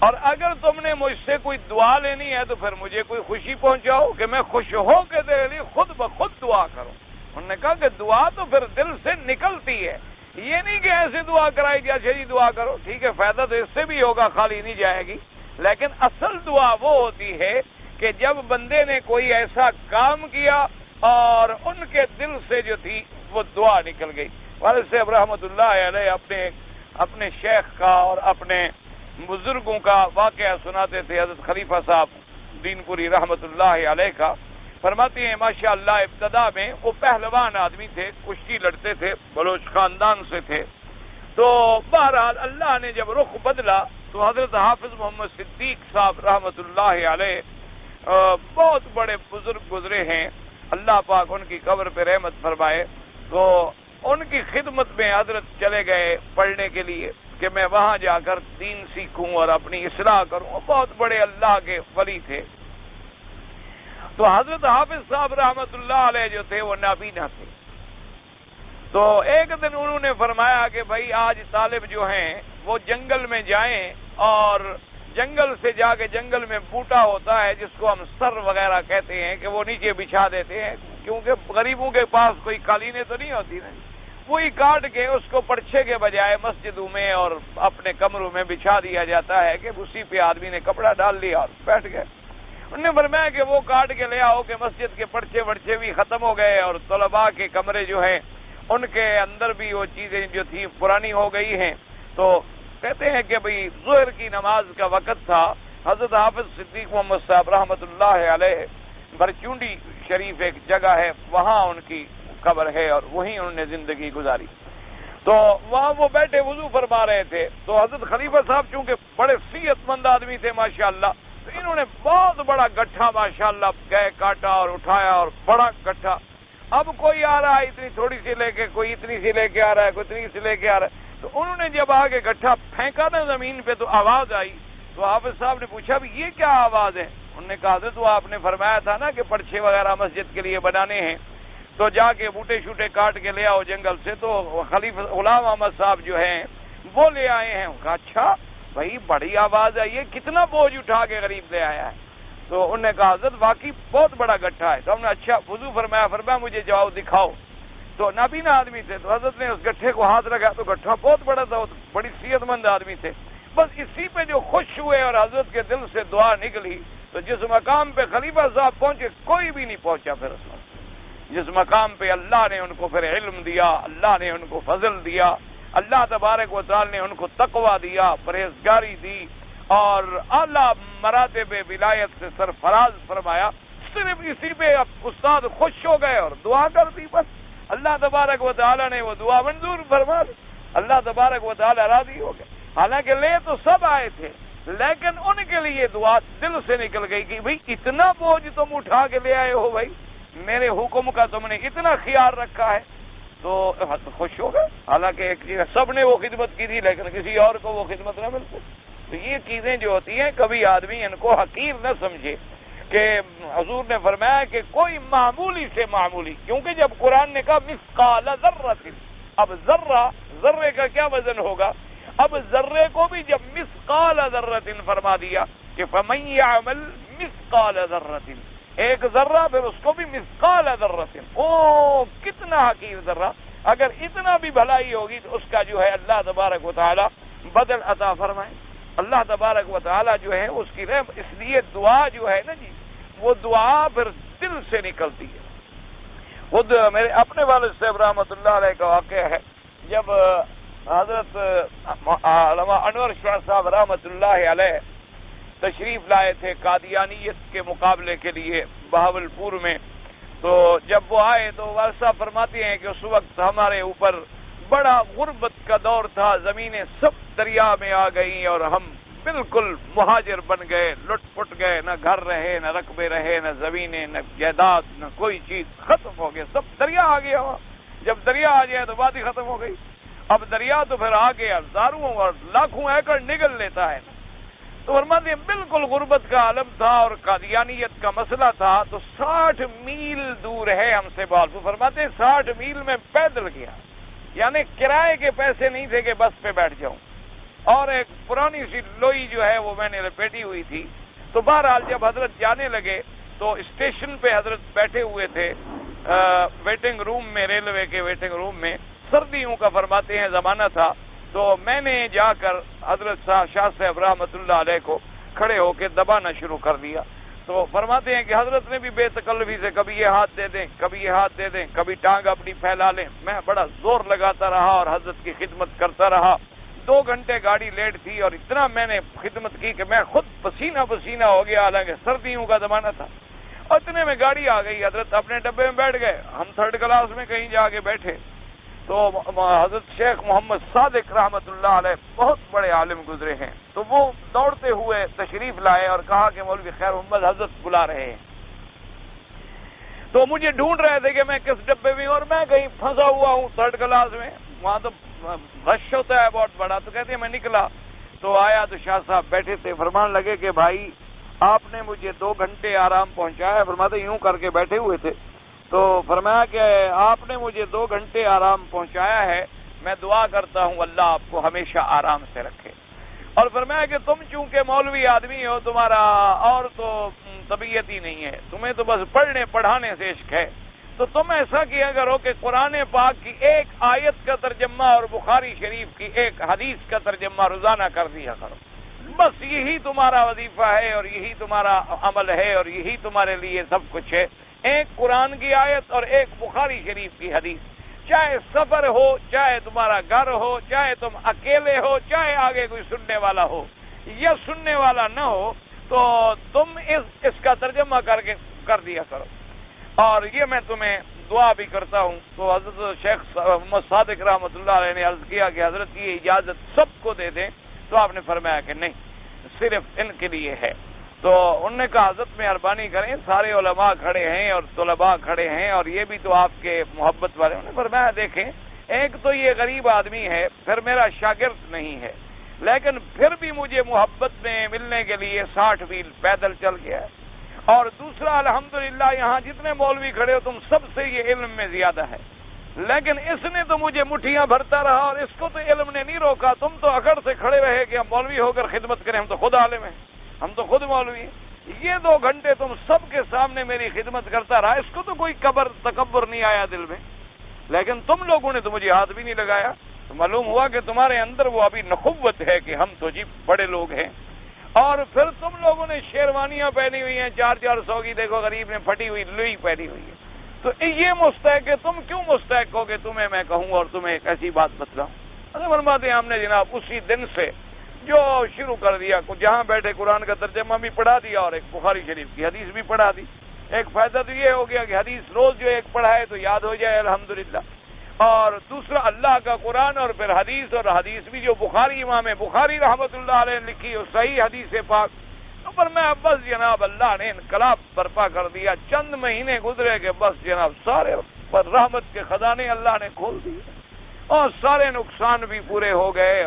اور اگر تم نے مجھ سے کوئی دعا لینی ہے تو پھر مجھے کوئی خوشی پہنچاؤ کہ میں خوش ہو کے تیرے لیے خود بخود دعا کروں۔ انہوں نے کہا کہ دعا تو پھر دل سے نکلتی ہے، یہ نہیں کہ ایسے دعا کرائی جائے جی دعا کرو، ٹھیک ہے فائدہ تو اس سے بھی ہوگا، خالی نہیں جائے گی، لیکن اصل دعا وہ ہوتی ہے کہ جب بندے نے کوئی ایسا کام کیا اور ان کے دل سے جو تھی وہ دعا نکل گئی۔ والد صاحب رحمۃ اللہ علیہ اپنے شیخ کا اور اپنے بزرگوں کا واقعہ سناتے تھے حضرت خلیفہ صاحب دین پوری رحمت اللہ علیہ کا. فرماتے ہیں ماشاء اللہ ابتدا میں وہ پہلوان آدمی تھے، کشتی لڑتے تھے، بلوچ خاندان سے تھے. تو بہرحال اللہ نے جب رخ بدلا تو حضرت حافظ محمد صدیق صاحب رحمت اللہ علیہ بہت بڑے بزرگ گزرے ہیں، اللہ پاک ان کی قبر پہ رحمت فرمائے. تو ان کی خدمت میں حضرت چلے گئے پڑھنے کے لیے کہ میں وہاں جا کر دین سیکھوں اور اپنی اصلاح کروں. وہ بہت بڑے اللہ کے ولی تھے. تو حضرت حافظ صاحب رحمت اللہ علیہ جو تھے وہ نابینا تھے. تو ایک دن انہوں نے فرمایا کہ بھائی آج طالب جو ہیں وہ جنگل میں جائیں اور جنگل سے جا کے جنگل میں بوٹا ہوتا ہے جس کو ہم سر وغیرہ کہتے ہیں کہ وہ نیچے بچھا دیتے ہیں، کیونکہ غریبوں کے پاس کوئی قالینیں تو نہیں ہوتی نا، وہی کاٹ کے اس کو پرچھے کے بجائے مسجدوں میں اور اپنے کمروں میں بچھا دیا جاتا ہے کہ اسی پہ آدمی نے کپڑا ڈال لیا اور بیٹھ گئے. انہوں نے فرمایا کہ وہ کاٹ کے لے آؤ کہ مسجد کے پرچے ورچے بھی ختم ہو گئے اور طلباء کے کمرے جو ہیں ان کے اندر بھی وہ چیزیں جو تھی پرانی ہو گئی ہیں. تو کہتے ہیں کہ بھئی ظہر کی نماز کا وقت تھا. حضرت حافظ صدیق محمد صاحب رحمۃ اللہ علیہ برچونڈی شریف ایک جگہ ہے، وہاں ان کی قبر ہے اور وہیں انہوں نے زندگی گزاری. تو وہاں وہ بیٹھے وضو فرما رہے تھے. تو حضرت خلیفہ صاحب چونکہ بڑے صحت مند آدمی تھے ماشاءاللہ، تو انہوں نے بہت بڑا گٹھا ماشاءاللہ گئے کاٹا اور اٹھایا اور بڑا گٹھا. اب کوئی آ رہا ہے اتنی تھوڑی سی لے کے، کوئی اتنی سی لے کے آ رہا ہے، کوئی اتنی سی لے کے آ رہا ہے. تو انہوں نے جب آگے گٹھا پھینکا نا زمین پہ تو آواز آئی. تو حافظ صاحب نے پوچھا بھی یہ کیا آواز ہے؟ انہوں نے کہا حضرت وہ آپ نے فرمایا تھا نا کہ پرچھے وغیرہ مسجد کے لیے بنانے ہیں تو جا کے بوٹے شوٹے کاٹ کے لے آؤ جنگل سے. تو خلیفہ غلام احمد صاحب جو ہیں وہ لے آئے ہیں. کہا اچھا بھائی بڑی آواز ہے، یہ کتنا بوجھ اٹھا کے غریب لے آیا ہے؟ تو انہوں نے کہا حضرت واقعی بہت بڑا گٹھا ہے. تو ہم نے اچھا وضو فرمایا مجھے جاؤ دکھاؤ. تو نابینا آدمی تھے تو حضرت نے اس گٹھے کو ہاتھ لگا تو گٹھا بہت بڑا تھا، بڑی صحت مند آدمی تھے. بس اسی پہ جو خوش ہوئے اور حضرت کے دل سے دعا نکلی تو جس مقام پہ خلیفہ صاحب پہنچے کوئی بھی نہیں پہنچا. پھر اس وقت جس مقام پہ اللہ نے ان کو پھر علم دیا، اللہ نے ان کو فضل دیا، اللہ تبارک و تعالی نے ان کو تقوی دیا، پرہیزگاری دی اور اعلیٰ مراتب ولایت سے سرفراز فرمایا. صرف اسی پہ استاد خوش ہو گئے اور دعا کر دی. بس اللہ تبارک و تعالی نے وہ دعا منظور فرما دی. اللہ تبارک و تعالی راضی ہو گئے. حالانکہ لے تو سب آئے تھے لیکن ان کے لیے دعا دل سے نکل گئی کہ بھئی اتنا بوجھ تم اٹھا کے لے آئے ہو، بھائی میرے حکم کا تم نے اتنا خیال رکھا ہے. تو خوش ہو گئے. حالانکہ ایک چیز سب نے وہ خدمت کی تھی لیکن کسی اور کو وہ خدمت نہ ملتی. تو یہ چیزیں جو ہوتی ہیں کبھی آدمی ان کو حقیر نہ سمجھے کہ حضور نے فرمایا کہ کوئی معمولی سے معمولی، کیونکہ جب قرآن نے کہا مثقال ذرۃ، اب ذرے کا کیا وزن ہوگا؟ اب ذرے کو بھی جب مثقال ذرۃ فرما دیا کہ فمن یعمل مثقال ذرۃ، ایک ذرہ پھر اس کو بھی مثقال ذرۃ، او کتنا حقیر ذرہ. اگر اتنا بھی بھلائی ہوگی تو اس کا جو ہے اللہ تبارک و تعالی بدل عطا فرمائے. اللہ تبارک و تعالی جو ہے اس کی رحم. اس لیے دعا جو ہے نا جی وہ دعا پھر دل سے نکلتی ہے. خود میرے اپنے والد صاحب رحمۃ اللہ علیہ کا واقعہ ہے، جب حضرت علامہ انور شاہ صاحب رحمۃ اللہ علیہ تشریف لائے تھے قادیانیت کے مقابلے کے لیے بہاولپور میں. تو جب وہ آئے تو والد صاحب فرماتے ہیں کہ اس وقت ہمارے اوپر بڑا غربت کا دور تھا، زمینیں سب دریا میں آ گئیں اور ہم بالکل مہاجر بن گئے، لٹ پٹ گئے، نہ گھر رہے، نہ رقبے رہے، نہ زمینیں، نہ جائیداد، نہ کوئی چیز، ختم ہو گیا، سب دریا آ گیا. جب دریا آ جائے تو بات ہی ختم ہو گئی. اب دریا تو پھر آگے ہزاروں اور لاکھوں ایکڑ نگل لیتا ہے. تو فرماتے ہیں بالکل غربت کا عالم تھا اور قادیانیت کا مسئلہ تھا. تو 60 میل دور ہے ہم سے بال. تو فرماتے ہیں 60 میل میں پیدل گیا، یعنی کرائے کے پیسے نہیں تھے کہ بس پہ بیٹھ جاؤں. اور ایک پرانی سی لوئی جو ہے وہ میں نے لپیٹی ہوئی تھی. تو بہرحال جب حضرت جانے لگے تو اسٹیشن پہ حضرت بیٹھے ہوئے تھے ویٹنگ روم میں، ریلوے کے ویٹنگ روم میں. سردیوں کا فرماتے ہیں زمانہ تھا. تو میں نے جا کر حضرت شاہ صاحب رحمۃ اللہ علیہ کو کھڑے ہو کے دبانا شروع کر دیا. تو فرماتے ہیں کہ حضرت نے بھی بے تکلفی سے کبھی یہ ہاتھ دے دیں، کبھی یہ ہاتھ دے دیں، کبھی ٹانگ اپنی پھیلا لیں. میں بڑا زور لگاتا رہا اور حضرت کی خدمت کرتا رہا. 2 گھنٹے گاڑی لیٹ تھی اور اتنا میں نے خدمت کی کہ میں خود پسینہ پسینہ ہو گیا، حالانکہ سردیوں کا زمانہ تھا. اور اتنے میں گاڑی آ گئی، حضرت اپنے ڈبے میں بیٹھ گئے، ہم 3rd کلاس میں کہیں جا کے بیٹھے. تو حضرت شیخ محمد صادق رحمت اللہ علیہ بہت بڑے عالم گزرے ہیں، تو وہ دوڑتے ہوئے تشریف لائے اور کہا کہ مولوی خیر محمد حضرت بلا رہے ہیں. تو مجھے ڈھونڈ رہے تھے کہ میں کس ڈبے میں ہوں، اور میں کہیں پھنسا ہوا ہوں 3rd کلاس میں، وہاں تو رش ہوتا ہے بہت بڑا. تو کہتے ہیں میں نکلا تو آیا تو شاہ صاحب بیٹھے تھے، فرمان لگے کہ بھائی آپ نے مجھے 2 گھنٹے آرام پہنچایا. فرماتے یوں کر کے بیٹھے ہوئے تھے، تو فرمایا کہ آپ نے مجھے 2 گھنٹے آرام پہنچایا ہے، میں دعا کرتا ہوں اللہ آپ کو ہمیشہ آرام سے رکھے. اور فرمایا کہ تم چونکہ مولوی آدمی ہو، تمہارا اور تو طبیعت ہی نہیں ہے، تمہیں تو بس پڑھنے پڑھانے سے عشق ہے، تو تم ایسا کیا کرو کہ قرآن پاک کی ایک آیت کا ترجمہ اور بخاری شریف کی ایک حدیث کا ترجمہ روزانہ کر دیا کرو. بس یہی تمہارا وظیفہ ہے اور یہی تمہارا عمل ہے اور یہی تمہارے لیے سب کچھ ہے. ایک قرآن کی آیت اور ایک بخاری شریف کی حدیث، چاہے سفر ہو، چاہے تمہارا گھر ہو، چاہے تم اکیلے ہو، چاہے آگے کوئی سننے والا ہو یا سننے والا نہ ہو، تو تم اس کا ترجمہ کر دیا کرو. اور یہ میں تمہیں دعا بھی کرتا ہوں. تو حضرت شیخ محمد صادق رحمۃ اللہ علیہ نے عرض کیا کہ حضرت یہ اجازت سب کو دے دیں، تو آپ نے فرمایا کہ نہیں، صرف ان کے لیے ہے. تو انہوں نے کہا حضرت مہربانی کریں، سارے علماء کھڑے ہیں اور طلباء کھڑے ہیں اور یہ بھی تو آپ کے محبت والے. انہوں نے فرمایا دیکھیں، ایک تو یہ غریب آدمی ہے، پھر میرا شاگرد نہیں ہے، لیکن پھر بھی مجھے محبت میں ملنے کے لیے 60 میل پیدل چل گیا ہے. اور دوسرا الحمدللہ یہاں جتنے مولوی کھڑے ہو تم سب سے یہ علم میں زیادہ ہے، لیکن اس نے تو مجھے مٹھیاں بھرتا رہا اور اس کو تو علم نے نہیں روکا. تم تو اکڑ سے کھڑے رہے کہ ہم مولوی ہو کر خدمت کریں، ہم تو خود عالم ہیں، ہم تو خود مولوی ہیں. یہ 2 گھنٹے تم سب کے سامنے میری خدمت کرتا رہا، اس کو تو کوئی تکبر نہیں آیا دل میں، لیکن تم لوگوں نے تو مجھے ہاتھ بھی نہیں لگایا. تو معلوم ہوا کہ تمہارے اندر وہ ابھی نخوت ہے کہ ہم تو جی بڑے لوگ ہیں. اور پھر تم لوگوں نے شیروانیاں پہنی ہوئی ہیں 400 کی، دیکھو غریب نے پھٹی ہوئی لوئی پہنی ہوئی ہے. تو یہ مستحق ہے، تم کیوں مستحق ہو کہ تمہیں میں کہوں اور تمہیں ایک ایسی بات بتلاؤں. اگر فرماتے ہیں ہم نے جناب اسی دن سے جو شروع کر دیا، جہاں بیٹھے قرآن کا ترجمہ بھی پڑھا دیا اور ایک بخاری شریف کی حدیث بھی پڑھا دی. ایک فائدہ تو یہ ہو گیا کہ حدیث روز جو ایک پڑھائے تو یاد ہو جائے الحمدللہ، اور دوسرا اللہ کا قرآن اور پھر حدیث، اور حدیث بھی جو بخاری امام بخاری رحمت اللہ علیہ نے لکھی، اور صحیح حدیث پاک. تو پر میں بس جناب اللہ نے انقلاب برپا کر دیا. چند مہینے گزرے کہ بس جناب سارے پر رحمت کے خزانے اللہ نے کھول دیے اور سارے نقصان بھی پورے ہو گئے.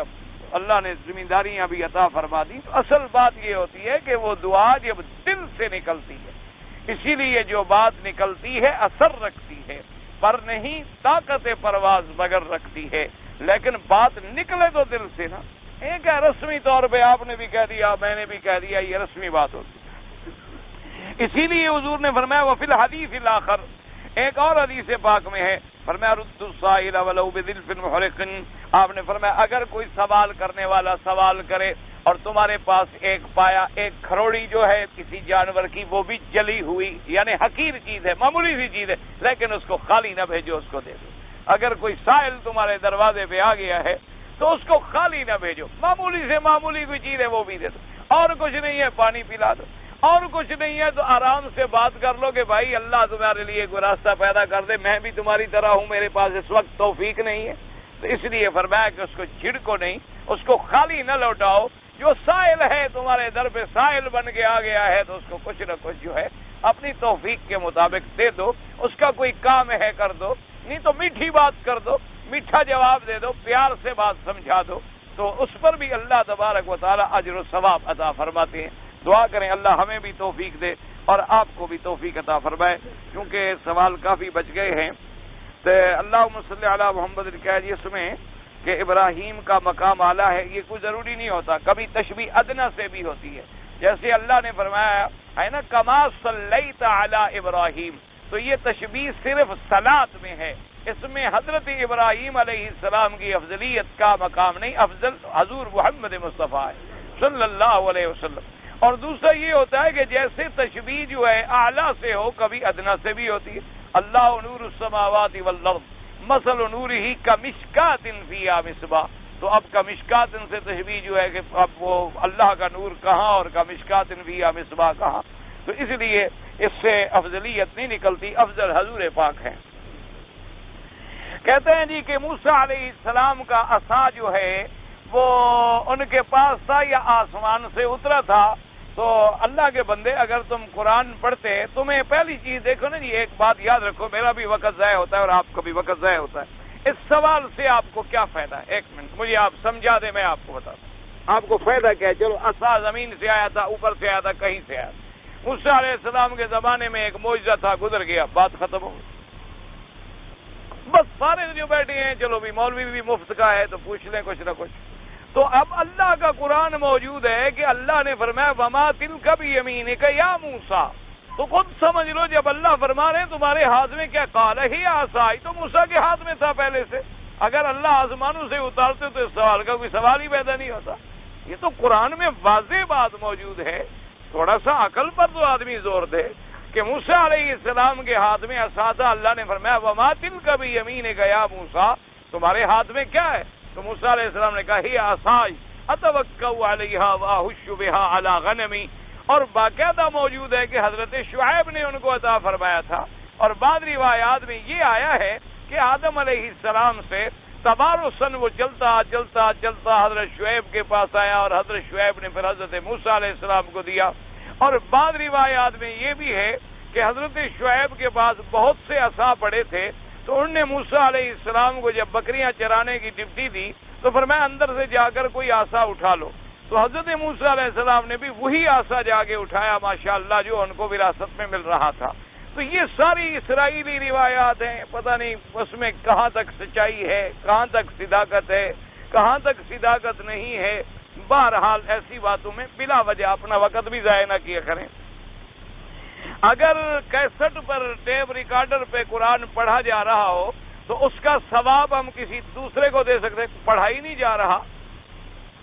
اللہ نے زمینداریاں بھی عطا فرما دی. اصل بات یہ ہوتی ہے کہ وہ دعا جب دل سے نکلتی ہے، اسی لیے جو بات نکلتی ہے اثر رکھتی ہے، پر نہیں طاقت پرواز مگر رکھتی ہے. لیکن بات نکلے تو دل سے نا. ایک ہے رسمی طور پہ آپ نے بھی کہہ دیا، میں نے بھی کہہ دیا، یہ رسمی بات ہوتی ہے. اسی لیے حضور نے فرمایا وفی الحدیث الاخر، ایک اور حدیث پاک میں ہے، فرمایا رد السائل ولو بذلف محرق. آپ نے فرمایا اگر کوئی سوال کرنے والا سوال کرے اور تمہارے پاس ایک پایا، ایک کھروڑی جو ہے کسی جانور کی، وہ بھی جلی ہوئی، یعنی حقیر چیز ہے، معمولی سی چیز ہے، لیکن اس کو خالی نہ بھیجو، اس کو دے دو. اگر کوئی سائل تمہارے دروازے پہ آ گیا ہے تو اس کو خالی نہ بھیجو، معمولی سے معمولی کوئی چیز ہے وہ بھی دے دو. اور کچھ نہیں ہے پانی پلا دو، اور کچھ نہیں ہے تو آرام سے بات کر لو کہ بھائی اللہ تمہارے لیے کوئی راستہ پیدا کر دے، میں بھی تمہاری طرح ہوں، میرے پاس اس وقت توفیق نہیں ہے. تو اس لیے فرمایا کہ اس کو جھڑکو نہیں، اس کو خالی نہ لوٹاؤ. جو سائل ہے تمہارے در پہ سائل بن کے آ گیا ہے تو اس کو کچھ نہ کچھ جو ہے اپنی توفیق کے مطابق دے دو. اس کا کوئی کام ہے کر دو، نہیں تو میٹھی بات کر دو، میٹھا جواب دے دو، پیار سے بات سمجھا دو، تو اس پر بھی اللہ تبارک و تعالی اجر و ثواب عطا فرماتے ہیں. دعا کریں اللہ ہمیں بھی توفیق دے اور آپ کو بھی توفیق عطا فرمائے. کیونکہ سوال کافی بچ گئے ہیں. تو اللہم صلی علی محمد الکاجی میں کہ ابراہیم کا مقام اعلیٰ ہے، یہ کوئی ضروری نہیں ہوتا، کبھی تشبیہ ادنا سے بھی ہوتی ہے. جیسے اللہ نے فرمایا ہے نا کما صلیت علی ابراہیم، تو یہ تشبیہ صرف صلاۃ میں ہے، اس میں حضرت ابراہیم علیہ السلام کی افضلیت کا مقام نہیں، افضل حضور محمد مصطفیٰ ہے صلی اللہ علیہ وسلم. اور دوسرا یہ ہوتا ہے کہ جیسے تشبیہ جو ہے اعلیٰ سے ہو کبھی ادنا سے بھی ہوتی ہے. اللہ نور السماوات والارض مثل نورہ کمشکات فیہا مصباح، تو اب کمشکات ان سے تشبیہ جو ہے کہ اب وہ اللہ کا نور کہاں اور کمشکات ان بھی مصباح کہاں، تو اس لیے اس سے افضلیت نہیں نکلتی، افضل حضور پاک ہیں۔ کہتے ہیں جی کہ موسیٰ علیہ السلام کا عصا جو ہے وہ ان کے پاس تھا یا آسمان سے اترا تھا۔ تو اللہ کے بندے، اگر تم قرآن پڑھتے تمہیں پہلی چیز دیکھو نا جی، ایک بات یاد رکھو، میرا بھی وقت ضائع ہوتا ہے اور آپ کا بھی وقت ضائع ہوتا ہے، اس سوال سے آپ کو کیا فائدہ ہے؟ ایک منٹ مجھے آپ سمجھا دیں، میں آپ کو بتا دوں آپ کو فائدہ کیا ہے۔ چلو عصا زمین سے آیا تھا، اوپر سے آیا تھا، کہیں سے آیا تھا، موسیٰ علیہ السلام کے زمانے میں ایک معجزہ تھا، گزر گیا، بات ختم ہو گئی۔ بس سارے جو بیٹھے ہیں، چلو بھی مولوی بھی مفت کا ہے تو پوچھ لیں کچھ نہ کچھ۔ تو اب اللہ کا قرآن موجود ہے کہ اللہ نے فرمایا وما تلک بیمینک یا موسیٰ، تو خود سمجھ لو جب اللہ فرما رہے ہیں تمہارے ہاتھ میں کیا، قال ہی عصای، تو موسیٰ کے ہاتھ میں تھا پہلے سے۔ اگر اللہ آسمانوں سے اتارتے تو اس سوال کا کوئی سوال ہی پیدا نہیں ہوتا۔ یہ تو قرآن میں واضح بات موجود ہے، تھوڑا سا عقل پر تو آدمی زور دے کہ موسیٰ علیہ السلام کے ہاتھ میں عصا تھا، اللہ نے فرمایا وما تلک بیمینک یا موسیٰ، تمہارے ہاتھ میں کیا ہے؟ تو موسیٰ علیہ السلام نے کہا ہی عصای اتوکأ علیہا واہش بہا علی غنمی، اور باقاعدہ موجود ہے کہ حضرت شعیب نے ان کو عطا فرمایا تھا۔ اور بعض روایات میں یہ آیا ہے کہ آدم علیہ السلام سے تبارسن وہ چلتا چلتا چلتا حضرت شعیب کے پاس آیا اور حضرت شعیب نے پھر حضرت موسیٰ علیہ السلام کو دیا۔ اور بعض روایات میں یہ بھی ہے کہ حضرت شعیب کے پاس بہت سے عصا پڑے تھے، تو انہوں نے موسیٰ علیہ السلام کو جب بکریاں چرانے کی ڈپٹی دی تو فرمایا اندر سے جا کر کوئی عصا اٹھا لو، تو حضرت موسیٰ علیہ السلام نے بھی وہی عصا جا کے اٹھایا، ماشاءاللہ، جو ان کو وراثت میں مل رہا تھا۔ تو یہ ساری اسرائیلی روایات ہیں، پتہ نہیں اس میں کہاں تک سچائی ہے، کہاں تک صداقت ہے، کہاں تک صداقت نہیں ہے۔ بہرحال ایسی باتوں میں بلا وجہ اپنا وقت بھی ضائع نہ کیا کریں۔ اگر کیسٹ پر ٹیپ ریکارڈر پہ قرآن پڑھا جا رہا ہو تو اس کا ثواب ہم کسی دوسرے کو دے سکتے، پڑھا ہی نہیں جا رہا،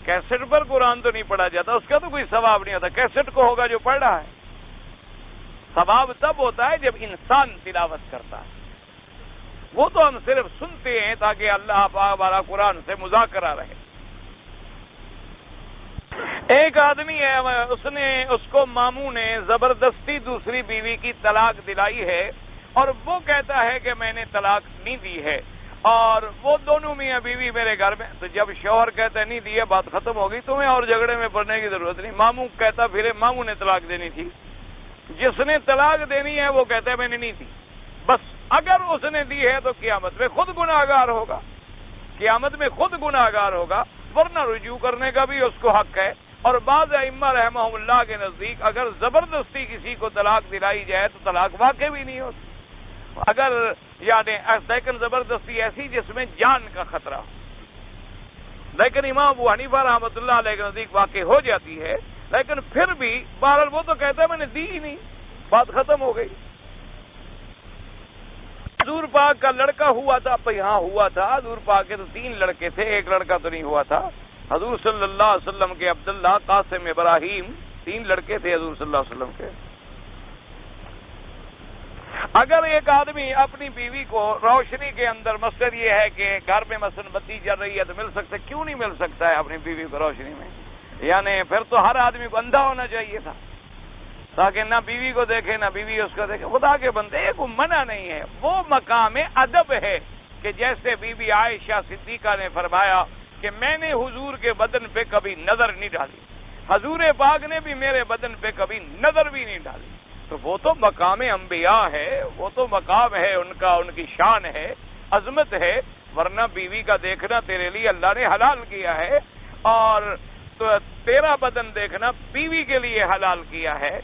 کیسٹ پر قرآن تو نہیں پڑھا جاتا، اس کا تو کوئی ثواب نہیں ہوتا، کیسٹ کو ہوگا جو پڑھ رہا ہے۔ ثواب تب ہوتا ہے جب انسان تلاوت کرتا ہے، وہ تو ہم صرف سنتے ہیں تاکہ اللہ پاک ہمارا قرآن سے مذاکرہ رہے۔ ایک آدمی ہے، اس کو ماموں نے زبردستی دوسری بیوی کی طلاق دلائی ہے، اور وہ کہتا ہے کہ میں نے طلاق نہیں دی ہے، اور وہ دونوں میاں بیوی میرے گھر میں۔ تو جب شوہر کہتا ہے نہیں دی ہے، بات ختم ہو گئی، تمہیں اور جھگڑے میں پڑنے کی ضرورت نہیں۔ ماموں کہتا پھر ماموں نے طلاق دینی تھی، جس نے طلاق دینی ہے وہ کہتا ہے میں نے نہیں دی۔ بس اگر اس نے دی ہے تو قیامت میں خود گناہگار ہوگا، قیامت میں خود گناہگار ہوگا، ورنہ رجوع کرنے کا بھی اس کو حق ہے۔ اور بعض ائمہ رحمہم اللہ کے نزدیک اگر زبردستی کسی کو طلاق دلائی جائے تو طلاق واقع بھی نہیں ہوتی، اگر یعنی لیکن زبردستی ایسی جس میں جان کا خطرہ ہو، لیکن امام ابو حنیفہ رحمۃ اللہ علیہ کے نزدیک واقع ہو جاتی ہے، لیکن پھر بھی بہرحال وہ تو کہتا ہے میں نے دی ہی نہیں، بات ختم ہو گئی۔ حضور پاک کا لڑکا ہوا تھا، یہاں ہوا تھا، حضور پاک کے تو 3 لڑکے تھے، ایک لڑکا تو نہیں ہوا تھا۔ حضور صلی اللہ علیہ وسلم کے عبداللہ، قاسم، ابراہیم، 3 لڑکے تھے حضور صلی اللہ علیہ وسلم کے۔ اگر ایک آدمی اپنی بیوی کو روشنی کے اندر، مقصد یہ ہے کہ گھر میں مثلا بتی جل رہی ہے تو مل سکتا ہے، کیوں نہیں مل سکتا ہے اپنی بیوی کو روشنی میں؟ یعنی پھر تو ہر آدمی کو اندھا ہونا چاہیے تھا تاکہ نہ بیوی کو دیکھے نہ بیوی اس کو دیکھے۔ خدا کے بندے، یہ کوئی منع نہیں ہے، وہ مقام ادب ہے کہ جیسے بی بی عائشہ صدیقہ نے فرمایا کہ میں نے حضور کے بدن پہ کبھی نظر نہیں ڈالی، حضور پاک نے بھی میرے بدن پہ کبھی نظر بھی نہیں ڈالی، تو وہ تو مقام انبیاء ہے، وہ تو مقام ہے ان کا، ان کی شان ہے، عظمت ہے، ورنہ بیوی کا دیکھنا تیرے لیے اللہ نے حلال کیا ہے، اور تو تیرا بدن دیکھنا بیوی کے لیے حلال کیا ہے۔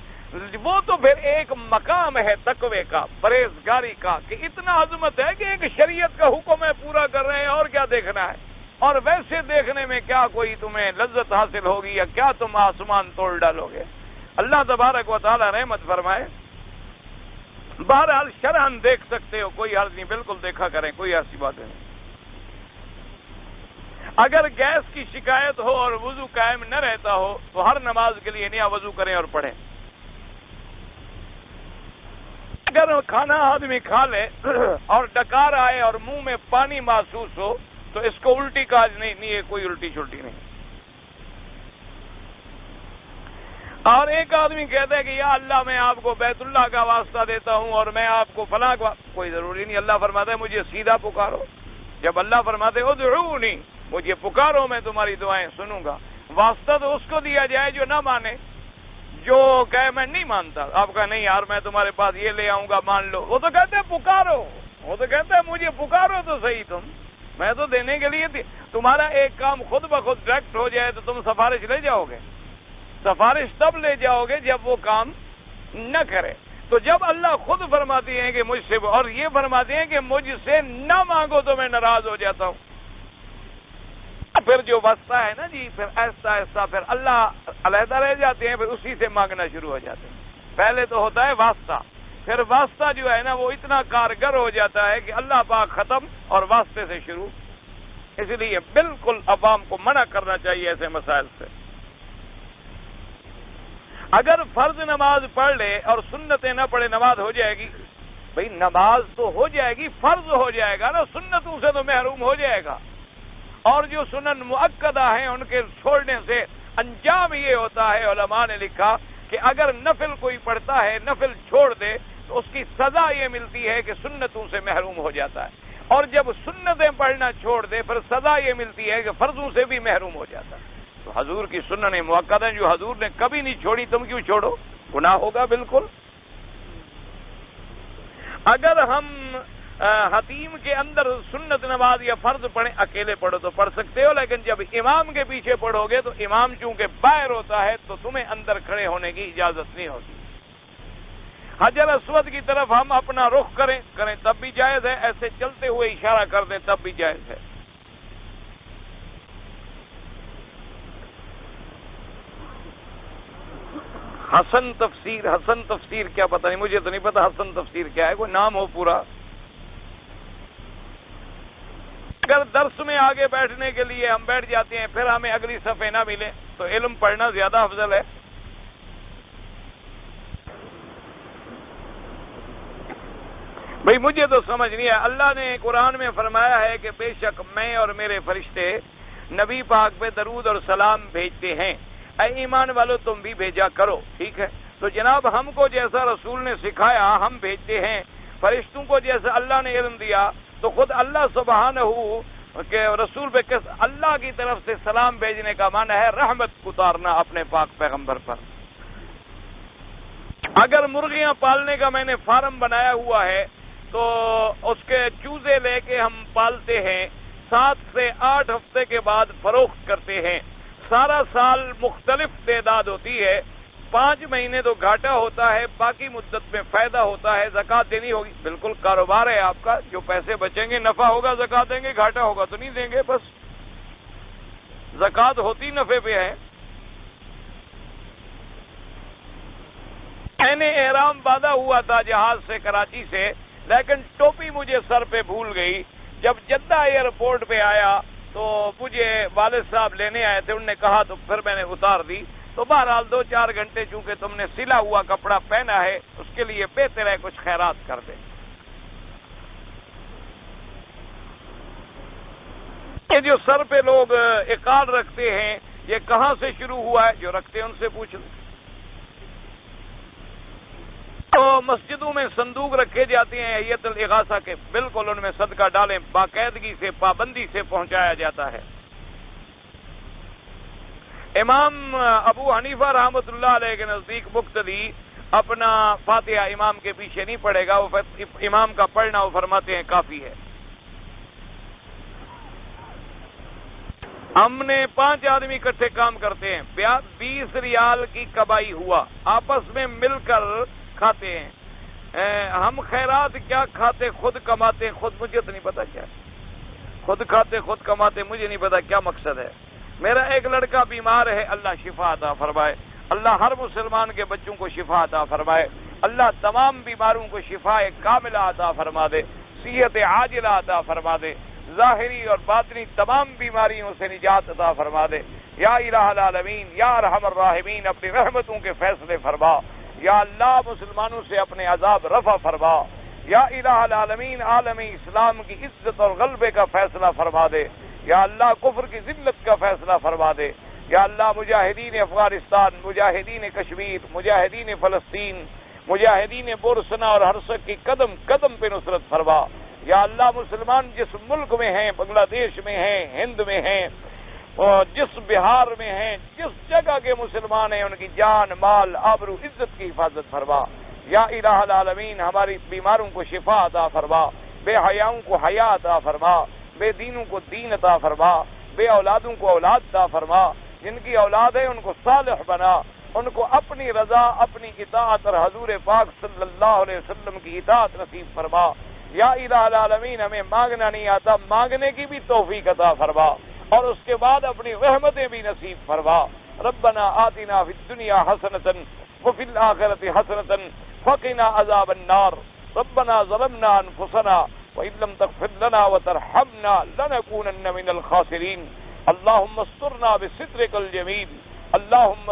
وہ تو پھر ایک مقام ہے تقوی کا، پرہیزگاری کا، کہ اتنا عظمت ہے کہ ایک شریعت کا حکم ہے پورا کر رہے ہیں، اور کیا دیکھنا ہے؟ اور ویسے دیکھنے میں کیا کوئی تمہیں لذت حاصل ہوگی، یا کیا تم آسمان توڑ ڈالو گے؟ اللہ تبارک و تعالی رحمت فرمائے۔ بہرحال شرعاً دیکھ سکتے ہو، کوئی حرج نہیں، بالکل دیکھا کریں، کوئی ایسی بات نہیں۔ اگر گیس کی شکایت ہو اور وضو قائم نہ رہتا ہو تو ہر نماز کے لیے نیا وضو کریں اور پڑھیں۔ اگر کھانا آدمی کھا لے اور ڈکار آئے اور منہ میں پانی محسوس ہو تو اس کو الٹی کاج نہیں ہے، کوئی الٹی چھلٹی نہیں۔ اور ایک آدمی کہتا ہے کہ یا اللہ میں آپ کو بیت اللہ کا واسطہ دیتا ہوں اور میں آپ کو فلاں کا، کوئی ضروری نہیں، اللہ فرماتا ہے مجھے سیدھا پکارو۔ جب اللہ فرماتے ہے ادعونی، مجھے پکارو میں تمہاری دعائیں سنوں گا، واسطہ تو اس کو دیا جائے جو نہ مانے، جو کہے میں نہیں مانتا، آپ کا نہیں یار میں تمہارے پاس یہ لے آؤں گا مان لو، وہ تو کہتے ہیں پکارو، وہ تو کہتا ہے مجھے پکارو تو صحیح، تم میں تو دینے کے لیے تمہارا ایک کام خود بخود ڈائریکٹ ہو جائے تو تم سفارش لے جاؤ گے، سفارش تب لے جاؤ گے جب وہ کام نہ کرے۔ تو جب اللہ خود فرماتی ہیں کہ مجھ سے، اور یہ فرماتے ہیں کہ مجھ سے نہ مانگو تو میں ناراض ہو جاتا ہوں، پھر جو واسطہ ہے نا جی، پھر ایسا ایسا پھر اللہ علیحدہ رہ جاتے ہیں، پھر اسی سے مانگنا شروع ہو جاتے ہیں۔ پہلے تو ہوتا ہے واسطہ، پھر واسطہ جو ہے نا وہ اتنا کارگر ہو جاتا ہے کہ اللہ پاک ختم اور واسطے سے شروع۔ اس لیے بالکل عوام کو منع کرنا چاہیے ایسے مسائل سے۔ اگر فرض نماز پڑھ لے اور سنتیں نہ پڑھے نماز ہو جائے گی؟ بھئی نماز تو ہو جائے گی، فرض ہو جائے گا نا، سنتوں سے تو محروم ہو جائے گا۔ اور جو سنن مؤکدہ ہیں ان کے چھوڑنے سے انجام یہ ہوتا ہے، علماء نے لکھا کہ اگر نفل کوئی پڑھتا ہے، نفل چھوڑ دے تو اس کی سزا یہ ملتی ہے کہ سنتوں سے محروم ہو جاتا ہے، اور جب سنتیں پڑھنا چھوڑ دے پھر سزا یہ ملتی ہے کہ فرضوں سے بھی محروم ہو جاتا ہے۔ تو حضور کی سنن مؤکدہ جو حضور نے کبھی نہیں چھوڑی، تم کیوں چھوڑو؟ گناہ ہوگا بالکل۔ اگر ہم حتیم کے اندر سنت نماز یا فرض پڑھیں، اکیلے پڑھو تو پڑھ سکتے ہو، لیکن جب امام کے پیچھے پڑھو گے تو امام چونکہ باہر ہوتا ہے تو تمہیں اندر کھڑے ہونے کی اجازت نہیں ہوتی۔ حجر اسود کی طرف ہم اپنا رخ کریں تب بھی جائز ہے، ایسے چلتے ہوئے اشارہ کر دیں تب بھی جائز ہے۔ حسن تفسیر کیا پتہ نہیں، مجھے تو نہیں پتا حسن تفسیر کیا ہے، کوئی نام ہو پورا۔ اگر درس میں آگے بیٹھنے کے لیے ہم بیٹھ جاتے ہیں پھر ہمیں اگلی صفحے نہ ملے تو علم پڑھنا زیادہ افضل ہے۔ بھئی مجھے تو سمجھ نہیں ہے، اللہ نے قرآن میں فرمایا ہے کہ بے شک میں اور میرے فرشتے نبی پاک پہ درود اور سلام بھیجتے ہیں، اے ایمان والو تم بھی بھیجا کرو، ٹھیک ہے؟ تو جناب ہم کو جیسا رسول نے سکھایا ہم بھیجتے ہیں، فرشتوں کو جیسا اللہ نے علم دیا تو خود اللہ سبحانہ کہ رسول پہ کس اللہ کی طرف سے سلام بھیجنے کا معنی ہے رحمت اتارنا اپنے پاک پیغمبر پر۔ اگر مرغیاں پالنے کا میں نے فارم بنایا ہوا ہے تو اس کے چوزے لے کے ہم پالتے ہیں، 7 سے 8 ہفتے کے بعد فروخت کرتے ہیں، سارا سال مختلف تعداد ہوتی ہے، 5 مہینے تو گھاٹا ہوتا ہے، باقی مدت میں فائدہ ہوتا ہے، زکوٰۃ دینی ہوگی، بالکل کاروبار ہے آپ کا، جو پیسے بچیں گے نفع ہوگا زکوٰۃ دیں گے، گھاٹا ہوگا تو نہیں دیں گے، بس زکوٰۃ ہوتی نفع پہ ہے۔ میں نے احرام باندھا ہوا تھا جہاز سے کراچی سے، لیکن ٹوپی مجھے سر پہ بھول گئی، جب جدہ ایئرپورٹ پہ آیا تو مجھے والد صاحب لینے آئے تھے، انہوں نے کہا تو پھر میں نے اتار دی، تو بہرحال 2-4 گھنٹے چونکہ تم نے سلا ہوا کپڑا پہنا ہے اس کے لیے بہتر ہے کچھ خیرات کر دیں۔ یہ جو سر پہ لوگ عقال رکھتے ہیں یہ کہاں سے شروع ہوا ہے؟ جو رکھتے ہیں ان سے پوچھ لیں۔ تو مسجدوں میں صندوق رکھے جاتے ہیں حیات الاغاثہ کے، بالکل ان میں صدقہ ڈالیں، باقاعدگی سے پابندی سے پہنچایا جاتا ہے۔ امام ابو حنیفہ رحمۃ اللہ علیہ کے نزدیک مقتدی اپنا فاتحہ امام کے پیچھے نہیں پڑھے گا، وہ امام کا پڑھنا وہ فرماتے ہیں کافی ہے۔ ہم نے 5 آدمی اکٹھے کام کرتے ہیں، 20 ریال کی کمائی ہوا، آپس میں مل کر کھاتے ہیں، ہم خیرات کیا کھاتے خود کماتے، خود مجھے تو نہیں پتا کیا خود کھاتے خود کماتے، مجھے نہیں پتا کیا مقصد ہے۔ میرا ایک لڑکا بیمار ہے، اللہ شفا عطا فرمائے، اللہ ہر مسلمان کے بچوں کو شفا عطا فرمائے، اللہ تمام بیماروں کو شفا کاملہ عطا فرما دے، صحت عاجلہ عطا فرما دے، ظاہری اور باطنی تمام بیماریوں سے نجات عطا فرما دے، یا الہ العالمین یا ارحم الراحمین اپنی رحمتوں کے فیصلے فرما، یا اللہ مسلمانوں سے اپنے عذاب رفع فرما، یا الہ العالمین عالم اسلام کی عزت اور غلبے کا فیصلہ فرما دے. یا اللہ کفر کی ذلت کا فیصلہ فرما دے. یا اللہ مجاہدین افغانستان، مجاہدین کشمیر، مجاہدین فلسطین، مجاہدین بورسنا اور ہرسک کی قدم قدم پہ نصرت فرما. یا اللہ مسلمان جس ملک میں ہیں، بنگلہ دیش میں ہیں، ہند میں ہیں، اور جس بہار میں ہیں، جس جگہ کے مسلمان ہیں، ان کی جان مال آبرو عزت کی حفاظت فرما. یا الہ العالمین ہماری بیماروں کو شفا عطا فرما، بے حیاؤں کو حیا عطا فرما، بے دینوں کو دین عطا فرما، بے اولادوں کو اولاد عطا فرما. جن کی اولاد ہے ان کو صالح بنا، ان کو اپنی رضا، اپنی اطاعت اور حضور پاک صلی اللہ علیہ وسلم کی اطاعت نصیب فرما. یا الہ العالمین ہمیں مانگنا نہیں آتا، مانگنے کی بھی توفیق عطا فرما، اور اس کے بعد اپنی رحمتیں بھی نصیب فرما. ربنا آتنا فی الدنیا حسنۃ وفی الآخرۃ حسنۃ وقنا عذاب النار. ربنا ظلمنا انفسنا وإن لم تغفر لنا وترحمنا لنكونن من الخاسرين. اللهم استرنا بسترك الجميل. اللهم